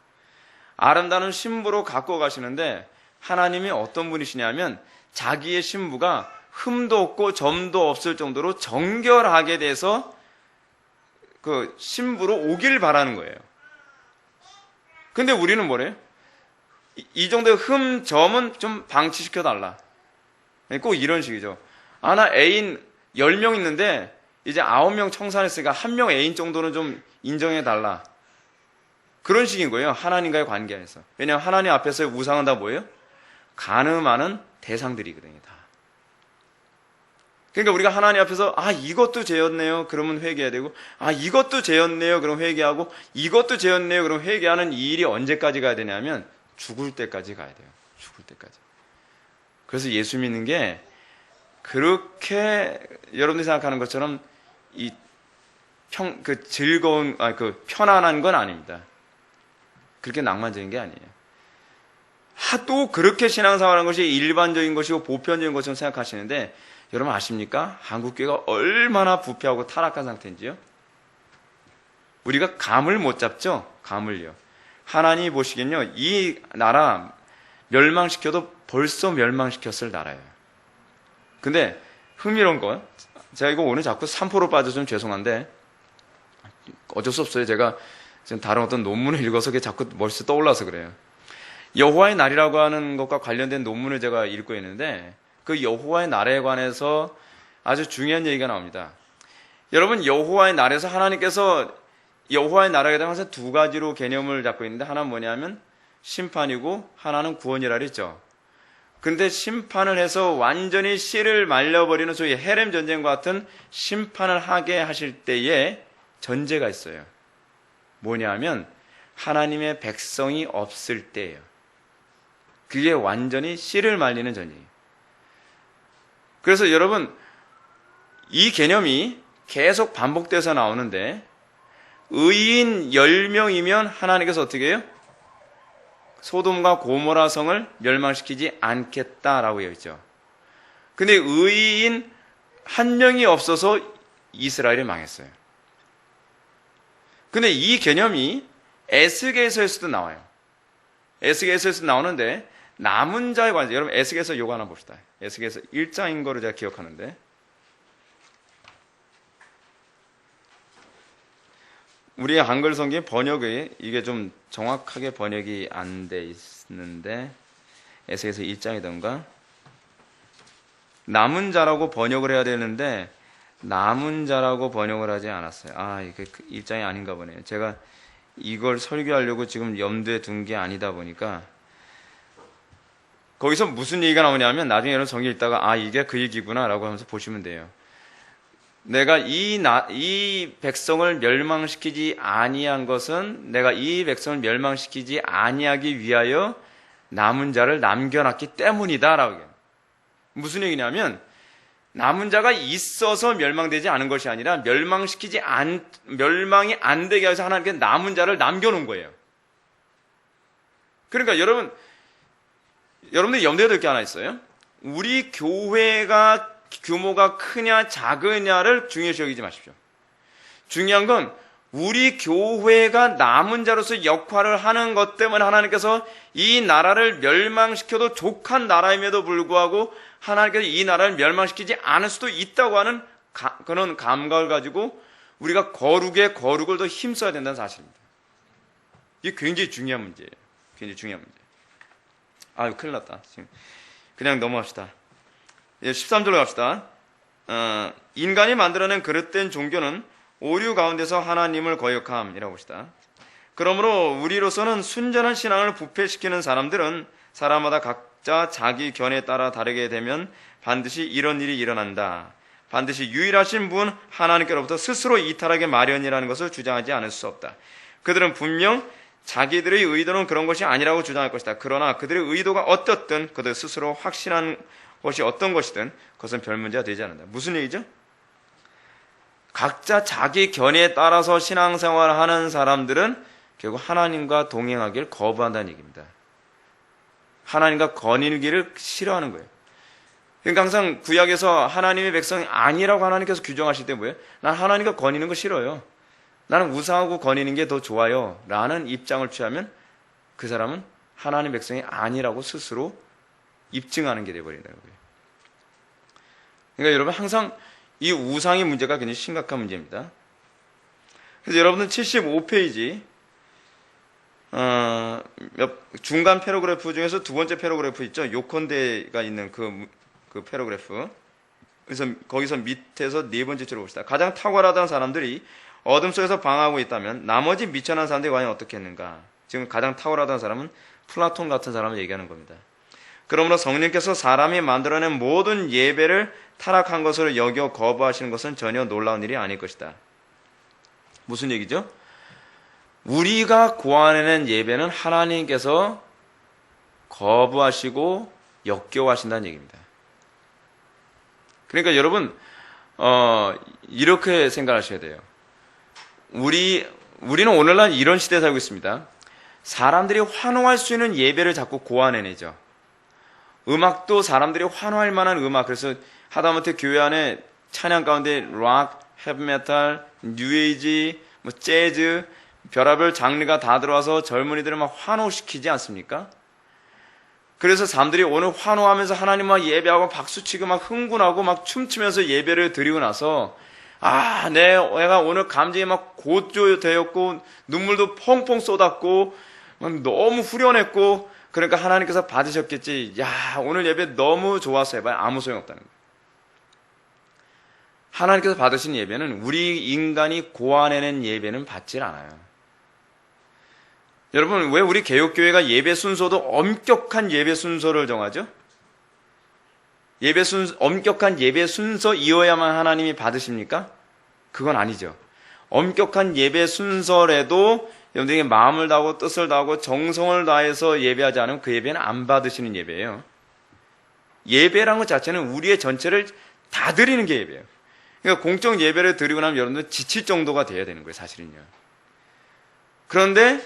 아름다운 신부로 갖고 가시는데 하나님이 어떤 분이시냐면 자기의 신부가 흠도 없고 점도 없을 정도로 정결하게 돼서 그 신부로 오길 바라는 거예요. 근데 우리는 뭐래요? 이 정도의 흠, 점은 좀 방치시켜달라. 꼭 이런 식이죠. 나 애인 10명 있는데 이제 9명 청산했으니까 1명 애인 정도는 좀 인정해달라. 그런 식인 거예요. 하나님과의 관계에서. 왜냐하면 하나님 앞에서의 우상은 다 뭐예요? 간음하는 대상들이거든요. 다. 그러니까 우리가 하나님 앞에서 이것도 죄였네요. 그러면 회개해야 되고 이것도 죄였네요. 그럼 회개하고 이것도 죄였네요. 그럼 회개하는 이 일이 언제까지 가야 되냐면 죽을 때까지 가야 돼요. 죽을 때까지. 그래서 예수 믿는 게 그렇게 여러분들이 생각하는 것처럼 즐거운, 편안한 건 아닙니다. 그렇게 낭만적인 게 아니에요. 하도 그렇게 신앙생활하는 것이 일반적인 것이고 보편적인 것처럼 생각하시는데, 여러분 아십니까? 한국교회가 얼마나 부패하고 타락한 상태인지요? 우리가 감을 못 잡죠? 감을요. 하나님이 보시기엔요, 이 나라 멸망시켜도 벌써 멸망시켰을 나라예요. 근데 흥미로운 건, 제가 이거 오늘 자꾸 3%로 빠져 좀 죄송한데, 어쩔 수 없어요. 제가 지금 다른 어떤 논문을 읽어서 그게 자꾸 머릿속에 떠올라서 그래요. 여호와의 날이라고 하는 것과 관련된 논문을 제가 읽고 있는데, 그 여호와의 날에 관해서 아주 중요한 얘기가 나옵니다. 여러분, 여호와의 날에서 하나님께서 여호와의 나라에 대한 항상 두 가지로 개념을 잡고 있는데, 하나는 뭐냐면 심판이고 하나는 구원이라 그랬죠. 근데 심판을 해서 완전히 씨를 말려버리는 소위 헤렘 전쟁과 같은 심판을 하게 하실 때에 전제가 있어요. 뭐냐면 하나님의 백성이 없을 때예요. 그게 완전히 씨를 말리는 전쟁이에요. 그래서 여러분, 이 개념이 계속 반복돼서 나오는데, 의인 10명이면 하나님께서 어떻게 해요? 소돔과 고모라 성을 멸망시키지 않겠다라고 되어 있죠. 근데 의인 한 명이 없어서 이스라엘이 망했어요. 근데 이 개념이 에스겔서에서도 나와요. 에스겔서에서 나오는데, 남은 자에 관해서, 여러분 에스겔서 요거 하나 봅시다. 에스겔서 1장인 거로 제가 기억하는데, 우리 한글 성경 번역이 이게 좀 정확하게 번역이 안 돼 있는데, 에스겔서 1장이던가 남은 자라고 번역을 해야 되는데 남은 자라고 번역을 하지 않았어요. 이게 1장이 아닌가 보네요. 제가 이걸 설교하려고 지금 염두에 둔 게 아니다 보니까, 거기서 무슨 얘기가 나오냐면, 나중에 여러분 성경 읽다가 이게 그 얘기구나 라고 하면서 보시면 돼요. 내가 이 백성을 멸망시키지 아니한 것은, 내가 이 백성을 멸망시키지 아니하기 위하여 남은 자를 남겨놨기 때문이다 라고 해요. 무슨 얘기냐면, 남은 자가 있어서 멸망되지 않은 것이 아니라 멸망이 안 되게 해서 하나님께 남은 자를 남겨놓은 거예요. 그러니까 여러분들 염두에 둘 게 하나 있어요. 우리 교회가 규모가 크냐 작으냐를 중요시 여기지 마십시오. 중요한 건 우리 교회가 남은 자로서 역할을 하는 것 때문에 하나님께서 이 나라를 멸망시켜도 족한 나라임에도 불구하고 하나님께서 이 나라를 멸망시키지 않을 수도 있다고 하는 그런 감각을 가지고 우리가 거룩의 거룩을 더 힘써야 된다는 사실입니다. 이게 굉장히 중요한 문제예요. 굉장히 중요한 문제. 큰일 났다. 지금 그냥 넘어갑시다. 13절로 갑시다. 인간이 만들어낸 그릇된 종교는 오류 가운데서 하나님을 거역함이라고 봅시다. 그러므로 우리로서는 순전한 신앙을 부패시키는 사람들은 사람마다 각자 자기 견해에 따라 다르게 되면 반드시 이런 일이 일어난다. 반드시 유일하신 분 하나님께로부터 스스로 이탈하게 마련이라는 것을 주장하지 않을 수 없다. 그들은 분명 자기들의 의도는 그런 것이 아니라고 주장할 것이다. 그러나 그들의 의도가 어떻든 그들 스스로 확신한 것이 어떤 것이든 그것은 별 문제가 되지 않는다. 무슨 얘기죠? 각자 자기 견해에 따라서 신앙생활을 하는 사람들은 결국 하나님과 동행하기를 거부한다는 얘기입니다. 하나님과 거니기를 싫어하는 거예요. 그러니까 항상 구약에서 하나님의 백성이 아니라고 하나님께서 규정하실 때 뭐예요? 난 하나님과 거니는 거 싫어요. 나는 우상하고 거니는 게 더 좋아요. 라는 입장을 취하면 그 사람은 하나님의 백성이 아니라고 스스로 입증하는 게 되어버린다는 거예요. 그러니까 여러분 항상 이 우상의 문제가 굉장히 심각한 문제입니다. 그래서 여러분은 75페이지 중간 패러그래프 중에서 두 번째 패러그래프 있죠. 요컨대가 있는 그 패러그래프. 그래서 거기서 밑에서 네 번째 줄을 봅시다. 가장 탁월하다는 사람들이 어둠 속에서 방황하고 있다면 나머지 미천한 사람들이 과연 어떻게 했는가? 지금 가장 탁월하다는 사람은 플라톤 같은 사람을 얘기하는 겁니다. 그러므로 성령께서 사람이 만들어낸 모든 예배를 타락한 것으로 여겨 거부하시는 것은 전혀 놀라운 일이 아닐 것이다. 무슨 얘기죠? 우리가 고안해낸 예배는 하나님께서 거부하시고 역겨워하신다는 얘기입니다. 그러니까 여러분 이렇게 생각하셔야 돼요. 우리는 오늘날 이런 시대에 살고 있습니다. 사람들이 환호할 수 있는 예배를 자꾸 고안해내죠. 음악도 사람들이 환호할 만한 음악, 그래서 하다못해 교회 안에 찬양 가운데 락, 헤비메탈, 뉴에이지, 재즈, 별의별 장르가 다 들어와서 젊은이들을 막 환호시키지 않습니까? 그래서 사람들이 오늘 환호하면서 하나님 막 예배하고 박수치고 막 흥분하고 막 춤추면서 예배를 드리고 나서 내가 오늘 감정이 막 고조되었고 눈물도 펑펑 쏟았고 막 너무 후련했고 그러니까 하나님께서 받으셨겠지. 오늘 예배 너무 좋았어 해봐야 아무 소용없다는 거예요. 하나님께서 받으신 예배는 우리 인간이 고안해낸 예배는 받질 않아요. 여러분, 왜 우리 개혁교회가 예배 순서도 엄격한 예배 순서를 정하죠? 엄격한 예배 순서이어야만 하나님이 받으십니까? 그건 아니죠. 엄격한 예배 순서라도 여러분들에게 마음을 다하고 뜻을 다하고 정성을 다해서 예배하지 않으면 그 예배는 안 받으시는 예배예요. 예배라는 것 자체는 우리의 전체를 다 드리는 게 예배예요. 그러니까 공적 예배를 드리고 나면 여러분들 지칠 정도가 돼야 되는 거예요, 사실은요. 그런데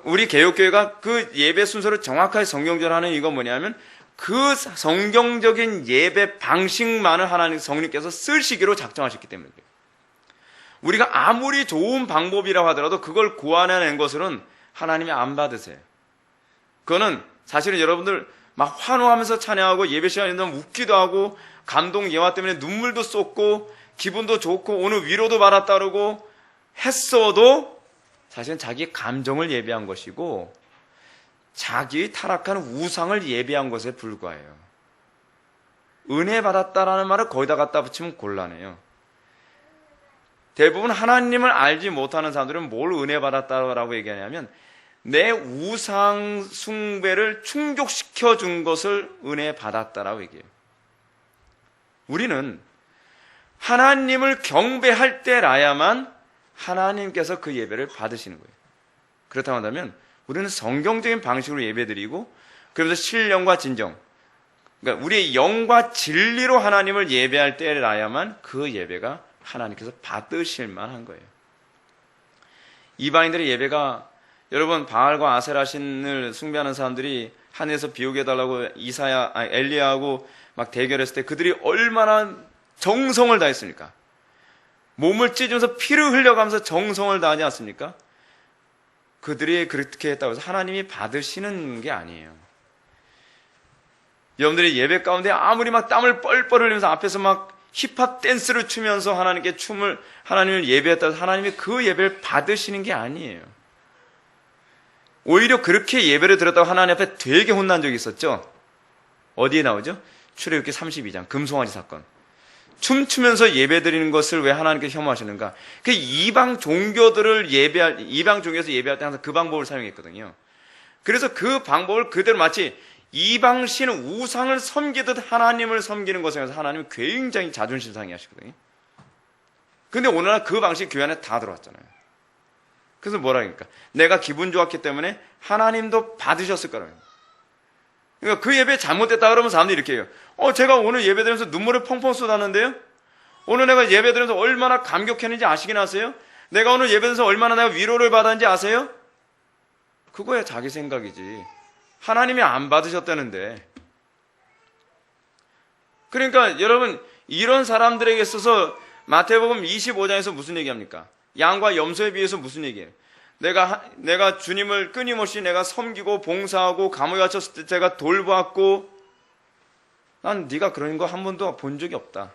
우리 개혁교회가 그 예배 순서를 정확하게 성경적으로 하는 이건 뭐냐면 그 성경적인 예배 방식만을 하나님 성령께서 쓰시기로 작정하셨기 때문에 그래요. 우리가 아무리 좋은 방법이라고 하더라도 그걸 고안해낸 것으로는 하나님이 안 받으세요. 그거는 사실은 여러분들 막 환호하면서 찬양하고 예배 시간에 너무 웃기도 하고 감동 예화 때문에 눈물도 쏟고 기분도 좋고 오늘 위로도 받았다 그러고 했어도 사실은 자기 감정을 예배한 것이고 자기 타락한 우상을 예배한 것에 불과해요. 은혜 받았다라는 말을 거기다 갖다 붙이면 곤란해요. 대부분 하나님을 알지 못하는 사람들은 뭘 은혜 받았다라고 얘기하냐면 내 우상 숭배를 충족시켜 준 것을 은혜 받았다라고 얘기해요. 우리는 하나님을 경배할 때라야만 하나님께서 그 예배를 받으시는 거예요. 그렇다고 한다면 우리는 성경적인 방식으로 예배드리고 그러면서 신령과 진정, 그러니까 우리의 영과 진리로 하나님을 예배할 때라야만 그 예배가 하나님께서 받으실 만한 거예요. 이방인들의 예배가 여러분 바알과 아세라 신을 숭배하는 사람들이 하늘에서 비 오게 해달라고 엘리야하고 막 대결했을 때 그들이 얼마나 정성을 다했습니까? 몸을 찢으면서 피를 흘려가면서 정성을 다하지 않습니까? 그들이 그렇게 했다고 해서 하나님이 받으시는 게 아니에요. 여러분들이 예배 가운데 아무리 막 땀을 뻘뻘 흘리면서 앞에서 막 힙합 댄스를 추면서 하나님을 예배했다고 해서 하나님이 그 예배를 받으시는 게 아니에요. 오히려 그렇게 예배를 드렸다고 하나님 앞에 되게 혼난 적이 있었죠. 어디에 나오죠? 출애굽기 32장 금송아지 사건. 춤추면서 예배드리는 것을 왜 하나님께 혐오하시는가? 그 이방 종교에서 예배할 때 항상 그 방법을 사용했거든요. 그래서 그 방법을 그대로 마치 이방 신 우상을 섬기듯 하나님을 섬기는 것에 대해서 하나님은 굉장히 자존심 상해 하시거든요. 근데 오늘날 그 방식이 교회 안에 다 들어왔잖아요. 그래서 뭐라 그러니까 내가 기분 좋았기 때문에 하나님도 받으셨을 거라고. 그러니까 그 예배 잘못됐다 그러면 사람들이 이렇게 해요. 제가 오늘 예배 드리면서 눈물을 펑펑 쏟았는데요. 오늘 내가 예배 드리면서 얼마나 감격했는지 아시긴 아세요? 내가 오늘 예배 드리면서 얼마나 내가 위로를 받았는지 아세요? 그거야 자기 생각이지. 하나님이 안 받으셨다는데. 그러니까 여러분 이런 사람들에게 있어서 마태복음 25장에서 무슨 얘기합니까? 양과 염소에 비해서 무슨 얘기예요? 내가 주님을 끊임없이 내가 섬기고 봉사하고 감옥에 갇혔을 때 제가 돌보았고 난 네가 그런 거 한 번도 본 적이 없다.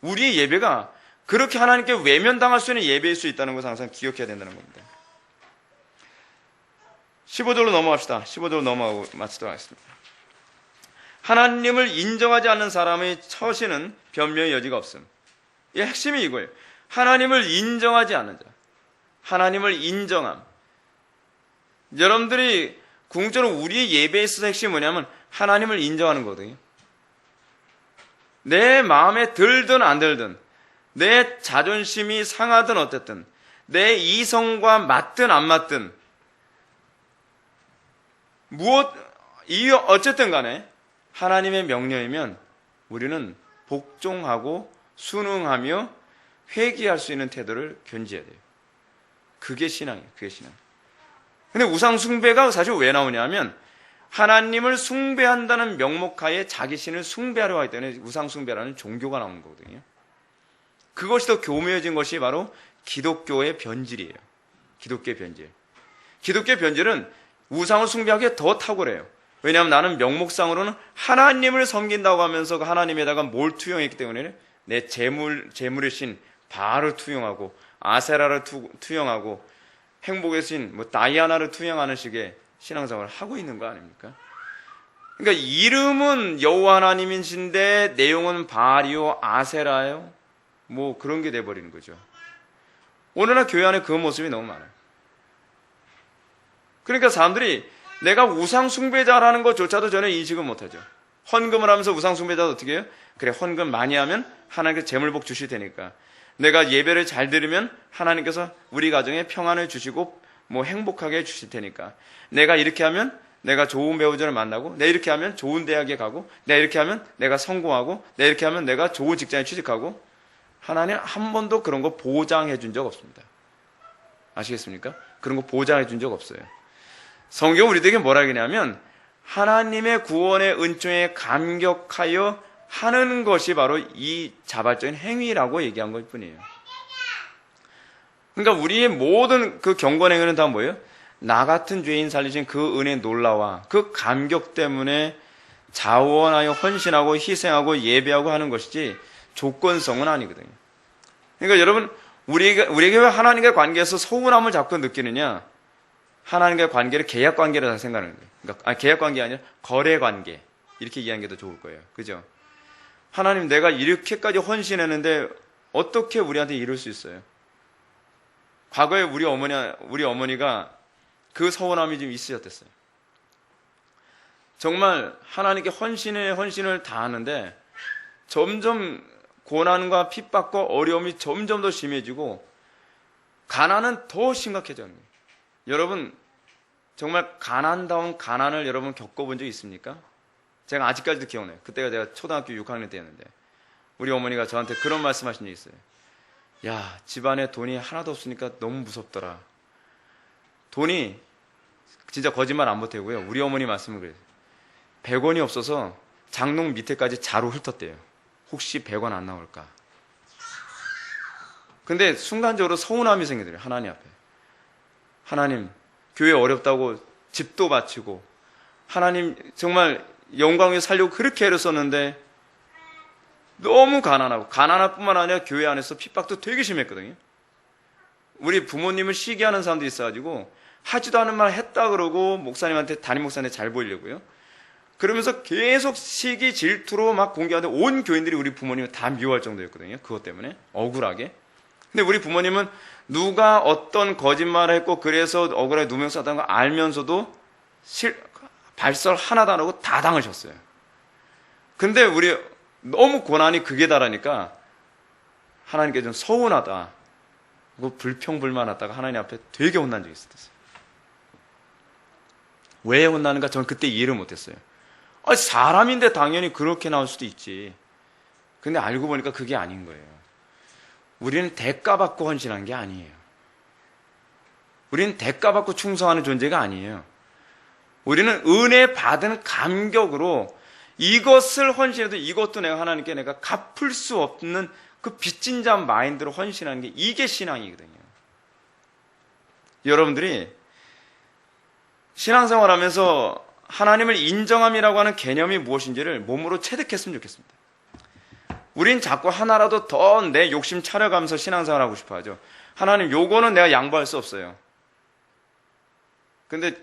우리의 예배가 그렇게 하나님께 외면당할 수 있는 예배일 수 있다는 것을 항상 기억해야 된다는 겁니다. 15절로 넘어갑시다. 15절로 넘어가고 마치도록 하겠습니다. 하나님을 인정하지 않는 사람의 처신은 변명의 여지가 없음. 이 핵심이 이거예요. 하나님을 인정하지 않는 자. 하나님을 인정함. 여러분들이 궁극적으로 우리의 예배에 있어서 핵심이 뭐냐면 하나님을 인정하는 거거든요. 내 마음에 들든 안 들든 내 자존심이 상하든 어쨌든 내 이성과 맞든 안 맞든 이유 어쨌든 간에 하나님의 명령이면 우리는 복종하고 순응하며 회개할 수 있는 태도를 견지해야 돼요. 그게 신앙이에요. 그게 신앙. 근데 우상 숭배가 사실 왜 나오냐면 하나님을 숭배한다는 명목하에 자기 신을 숭배하려 하기 때문에 우상 숭배라는 종교가 나오는 거거든요. 그것이 더 교묘해진 것이 바로 기독교의 변질이에요. 기독교의 변질. 기독교의 변질은 우상을 숭배하기에 더 탁월해요. 왜냐하면 나는 명목상으로는 하나님을 섬긴다고 하면서 그 하나님에다가 뭘 투영했기 때문에 내 재물의 신 바알을 투영하고 아세라를 투영하고 행복의 신 다이아나를 투영하는 식의 신앙생활을 하고 있는 거 아닙니까? 그러니까 이름은 여호와 하나님이신데 내용은 바알이요 아세라요 그런 게 돼버리는 거죠. 오늘날 교회 안에 그 모습이 너무 많아요. 그러니까 사람들이 내가 우상 숭배자라는 것조차도 전혀 인식을 못하죠. 헌금을 하면서 우상 숭배자도 어떻게 해요? 그래, 헌금 많이 하면 하나님께서 재물복 주실 테니까. 내가 예배를 잘 들으면 하나님께서 우리 가정에 평안을 주시고 행복하게 해주실 테니까. 내가 이렇게 하면 내가 좋은 배우자를 만나고, 내가 이렇게 하면 좋은 대학에 가고, 내가 이렇게 하면 내가 성공하고, 내가 이렇게 하면 내가 좋은 직장에 취직하고. 하나님 한 번도 그런 거 보장해 준 적 없습니다. 아시겠습니까? 그런 거 보장해 준 적 없어요. 성경 우리들에게 뭐라 하냐면 하나님의 구원의 은총에 감격하여 하는 것이 바로 이 자발적인 행위라고 얘기한 것 뿐이에요. 그러니까 우리의 모든 그 경건 행위는 다 뭐예요? 나 같은 죄인 살리신 그 은혜의 놀라와 그 감격 때문에 자원하여 헌신하고 희생하고 예배하고 하는 것이지 조건성은 아니거든요. 그러니까 여러분 우리에게 왜 하나님과의 관계에서 서운함을 자꾸 느끼느냐? 하나님과의 관계를 계약 관계로 생각하는 거예요. 그러니까 계약 관계 아니라 거래 관계 이렇게 이해하는 게 더 좋을 거예요. 그죠? 하나님 내가 이렇게까지 헌신했는데 어떻게 우리한테 이럴 수 있어요? 과거에 우리 어머니가 그 서운함이 좀 있으셨댔어요. 정말 하나님께 헌신을 다 하는데 점점 고난과 핍박과 어려움이 점점 더 심해지고 가난은 더 심각해져요. 여러분 정말 가난다운 가난을 여러분 겪어본 적 있습니까? 제가 아직까지도 기억나요. 그때가 제가 초등학교 6학년 때였는데 우리 어머니가 저한테 그런 말씀하신 적이 있어요. 야, 집안에 돈이 하나도 없으니까 너무 무섭더라. 돈이 진짜 거짓말 안 보태고요. 우리 어머니 말씀은 그래요. 100원이 없어서 장롱 밑에까지 자루 훑었대요. 혹시 100원 안 나올까? 근데 순간적으로 서운함이 생기더래요. 하나님 앞에. 하나님, 교회 어렵다고 집도 바치고 하나님 정말 영광 위에 살려고 그렇게 애를 썼는데 너무 가난하고 가난할 뿐만 아니라 교회 안에서 핍박도 되게 심했거든요. 우리 부모님을 시기하는 사람도 있어가지고 하지도 않은 말 했다 그러고 목사님한테 담임 목사님한테 잘 보이려고요. 그러면서 계속 시기 질투로 막 공개하는데 온 교인들이 우리 부모님을 다 미워할 정도였거든요. 그것 때문에 억울하게. 근데 우리 부모님은 누가 어떤 거짓말을 했고 그래서 억울하게 누명 썼다는 걸 알면서도 발설 하나도 안 하고 다 당하셨어요. 근데 우리 너무 고난이 극에 달하니까 하나님께 좀 서운하다, 불평불만하다가 하나님 앞에 되게 혼난 적이 있었어요. 왜 혼나는가? 저는 그때 이해를 못했어요. 사람인데 당연히 그렇게 나올 수도 있지. 근데 알고 보니까 그게 아닌 거예요. 우리는 대가받고 헌신한 게 아니에요. 우리는 대가받고 충성하는 존재가 아니에요. 우리는 은혜 받은 감격으로 이것을 헌신해도 이것도 내가 갚을 수 없는 그 빚진 자 마인드로 헌신하는 게 이게 신앙이거든요. 여러분들이 신앙생활 하면서 하나님을 인정함이라고 하는 개념이 무엇인지를 몸으로 체득했으면 좋겠습니다. 우린 자꾸 하나라도 더 내 욕심 차려가면서 신앙생활 하고 싶어 하죠. 하나님, 요거는 내가 양보할 수 없어요. 근데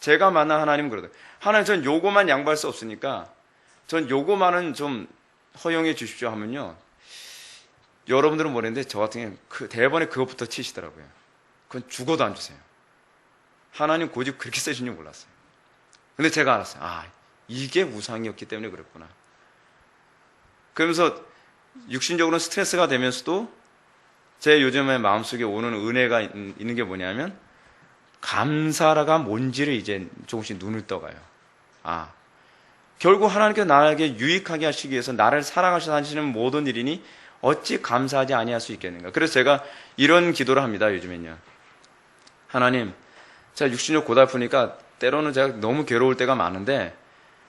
제가 만난 하나님은 그러더라고요. 하나님, 전 요거만 양보할 수 없으니까 전 요거만은 좀 허용해 주십시오 하면요. 여러분들은 모르는데 저 같은 경우는 대번에 그것부터 치시더라고요. 그건 죽어도 안 주세요. 하나님 고집 그렇게 세신 줄 몰랐어요. 근데 제가 알았어요. 이게 우상이었기 때문에 그랬구나. 그러면서 육신적으로 스트레스가 되면서도 제 요즘에 마음속에 오는 은혜가 있는 게 뭐냐면 감사가 뭔지를 이제 조금씩 눈을 떠가요. 아, 결국 하나님께서 나에게 유익하게 하시기 위해서 나를 사랑하셔서 하시는 모든 일이니 어찌 감사하지 아니할 수 있겠는가. 그래서 제가 이런 기도를 합니다. 요즘엔요. 하나님, 제가 육신적 고달프니까 때로는 제가 너무 괴로울 때가 많은데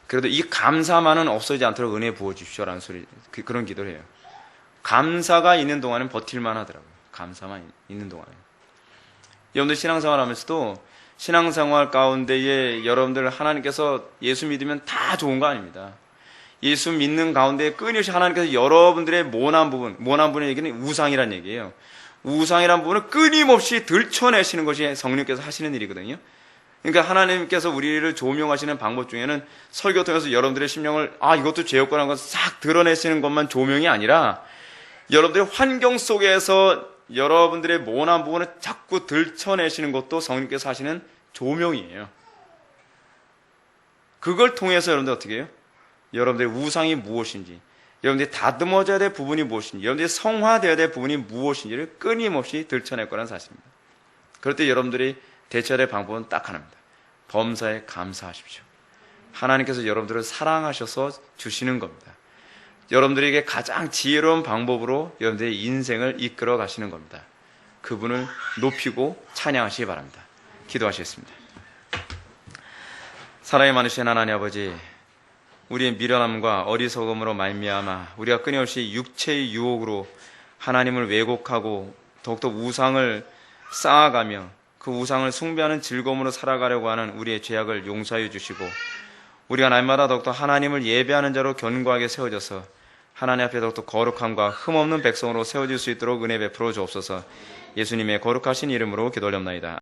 그래도 이 감사만은 없어지지 않도록 은혜 부어주십시오라는 소리, 그런 기도를 해요. 감사가 있는 동안은 버틸만 하더라고요. 감사만 있는 동안에. 여러분들 신앙생활 하면서도 신앙생활 가운데에 여러분들 하나님께서 예수 믿으면 다 좋은 거 아닙니다. 예수 믿는 가운데 끊임없이 하나님께서 여러분들의 모난 부분의 얘기는 우상이란 얘기예요. 우상이란 부분을 끊임없이 들춰내시는 것이 성령께서 하시는 일이거든요. 그러니까 하나님께서 우리를 조명하시는 방법 중에는 설교 통해서 여러분들의 심령을 이것도 죄였구나 하는 것을 싹 드러내시는 것만 조명이 아니라 여러분들의 환경 속에서 여러분들의 모난 부분을 자꾸 들춰내시는 것도 성령께서 하시는 조명이에요. 그걸 통해서 여러분들 어떻게 해요? 여러분들의 우상이 무엇인지, 여러분들이 다듬어져야 될 부분이 무엇인지, 여러분들이 성화되어야 될 부분이 무엇인지를 끊임없이 들춰낼 거라는 사실입니다. 그럴 때 여러분들이 대처해야 될 방법은 딱 하나입니다. 범사에 감사하십시오. 하나님께서 여러분들을 사랑하셔서 주시는 겁니다. 여러분들에게 가장 지혜로운 방법으로 여러분들의 인생을 이끌어 가시는 겁니다. 그분을 높이고 찬양하시기 바랍니다. 기도하시겠습니다. 사랑이 많으신 하나님 아버지, 우리의 미련함과 어리석음으로 말미암아 우리가 끊임없이 육체의 유혹으로 하나님을 왜곡하고 더욱더 우상을 쌓아가며 그 우상을 숭배하는 즐거움으로 살아가려고 하는 우리의 죄악을 용서해 주시고, 우리가 날마다 더욱더 하나님을 예배하는 자로 견고하게 세워져서 하나님 앞에 더욱더 거룩함과 흠없는 백성으로 세워질 수 있도록 은혜 베풀어 주옵소서. 예수님의 거룩하신 이름으로 기도하옵나이다.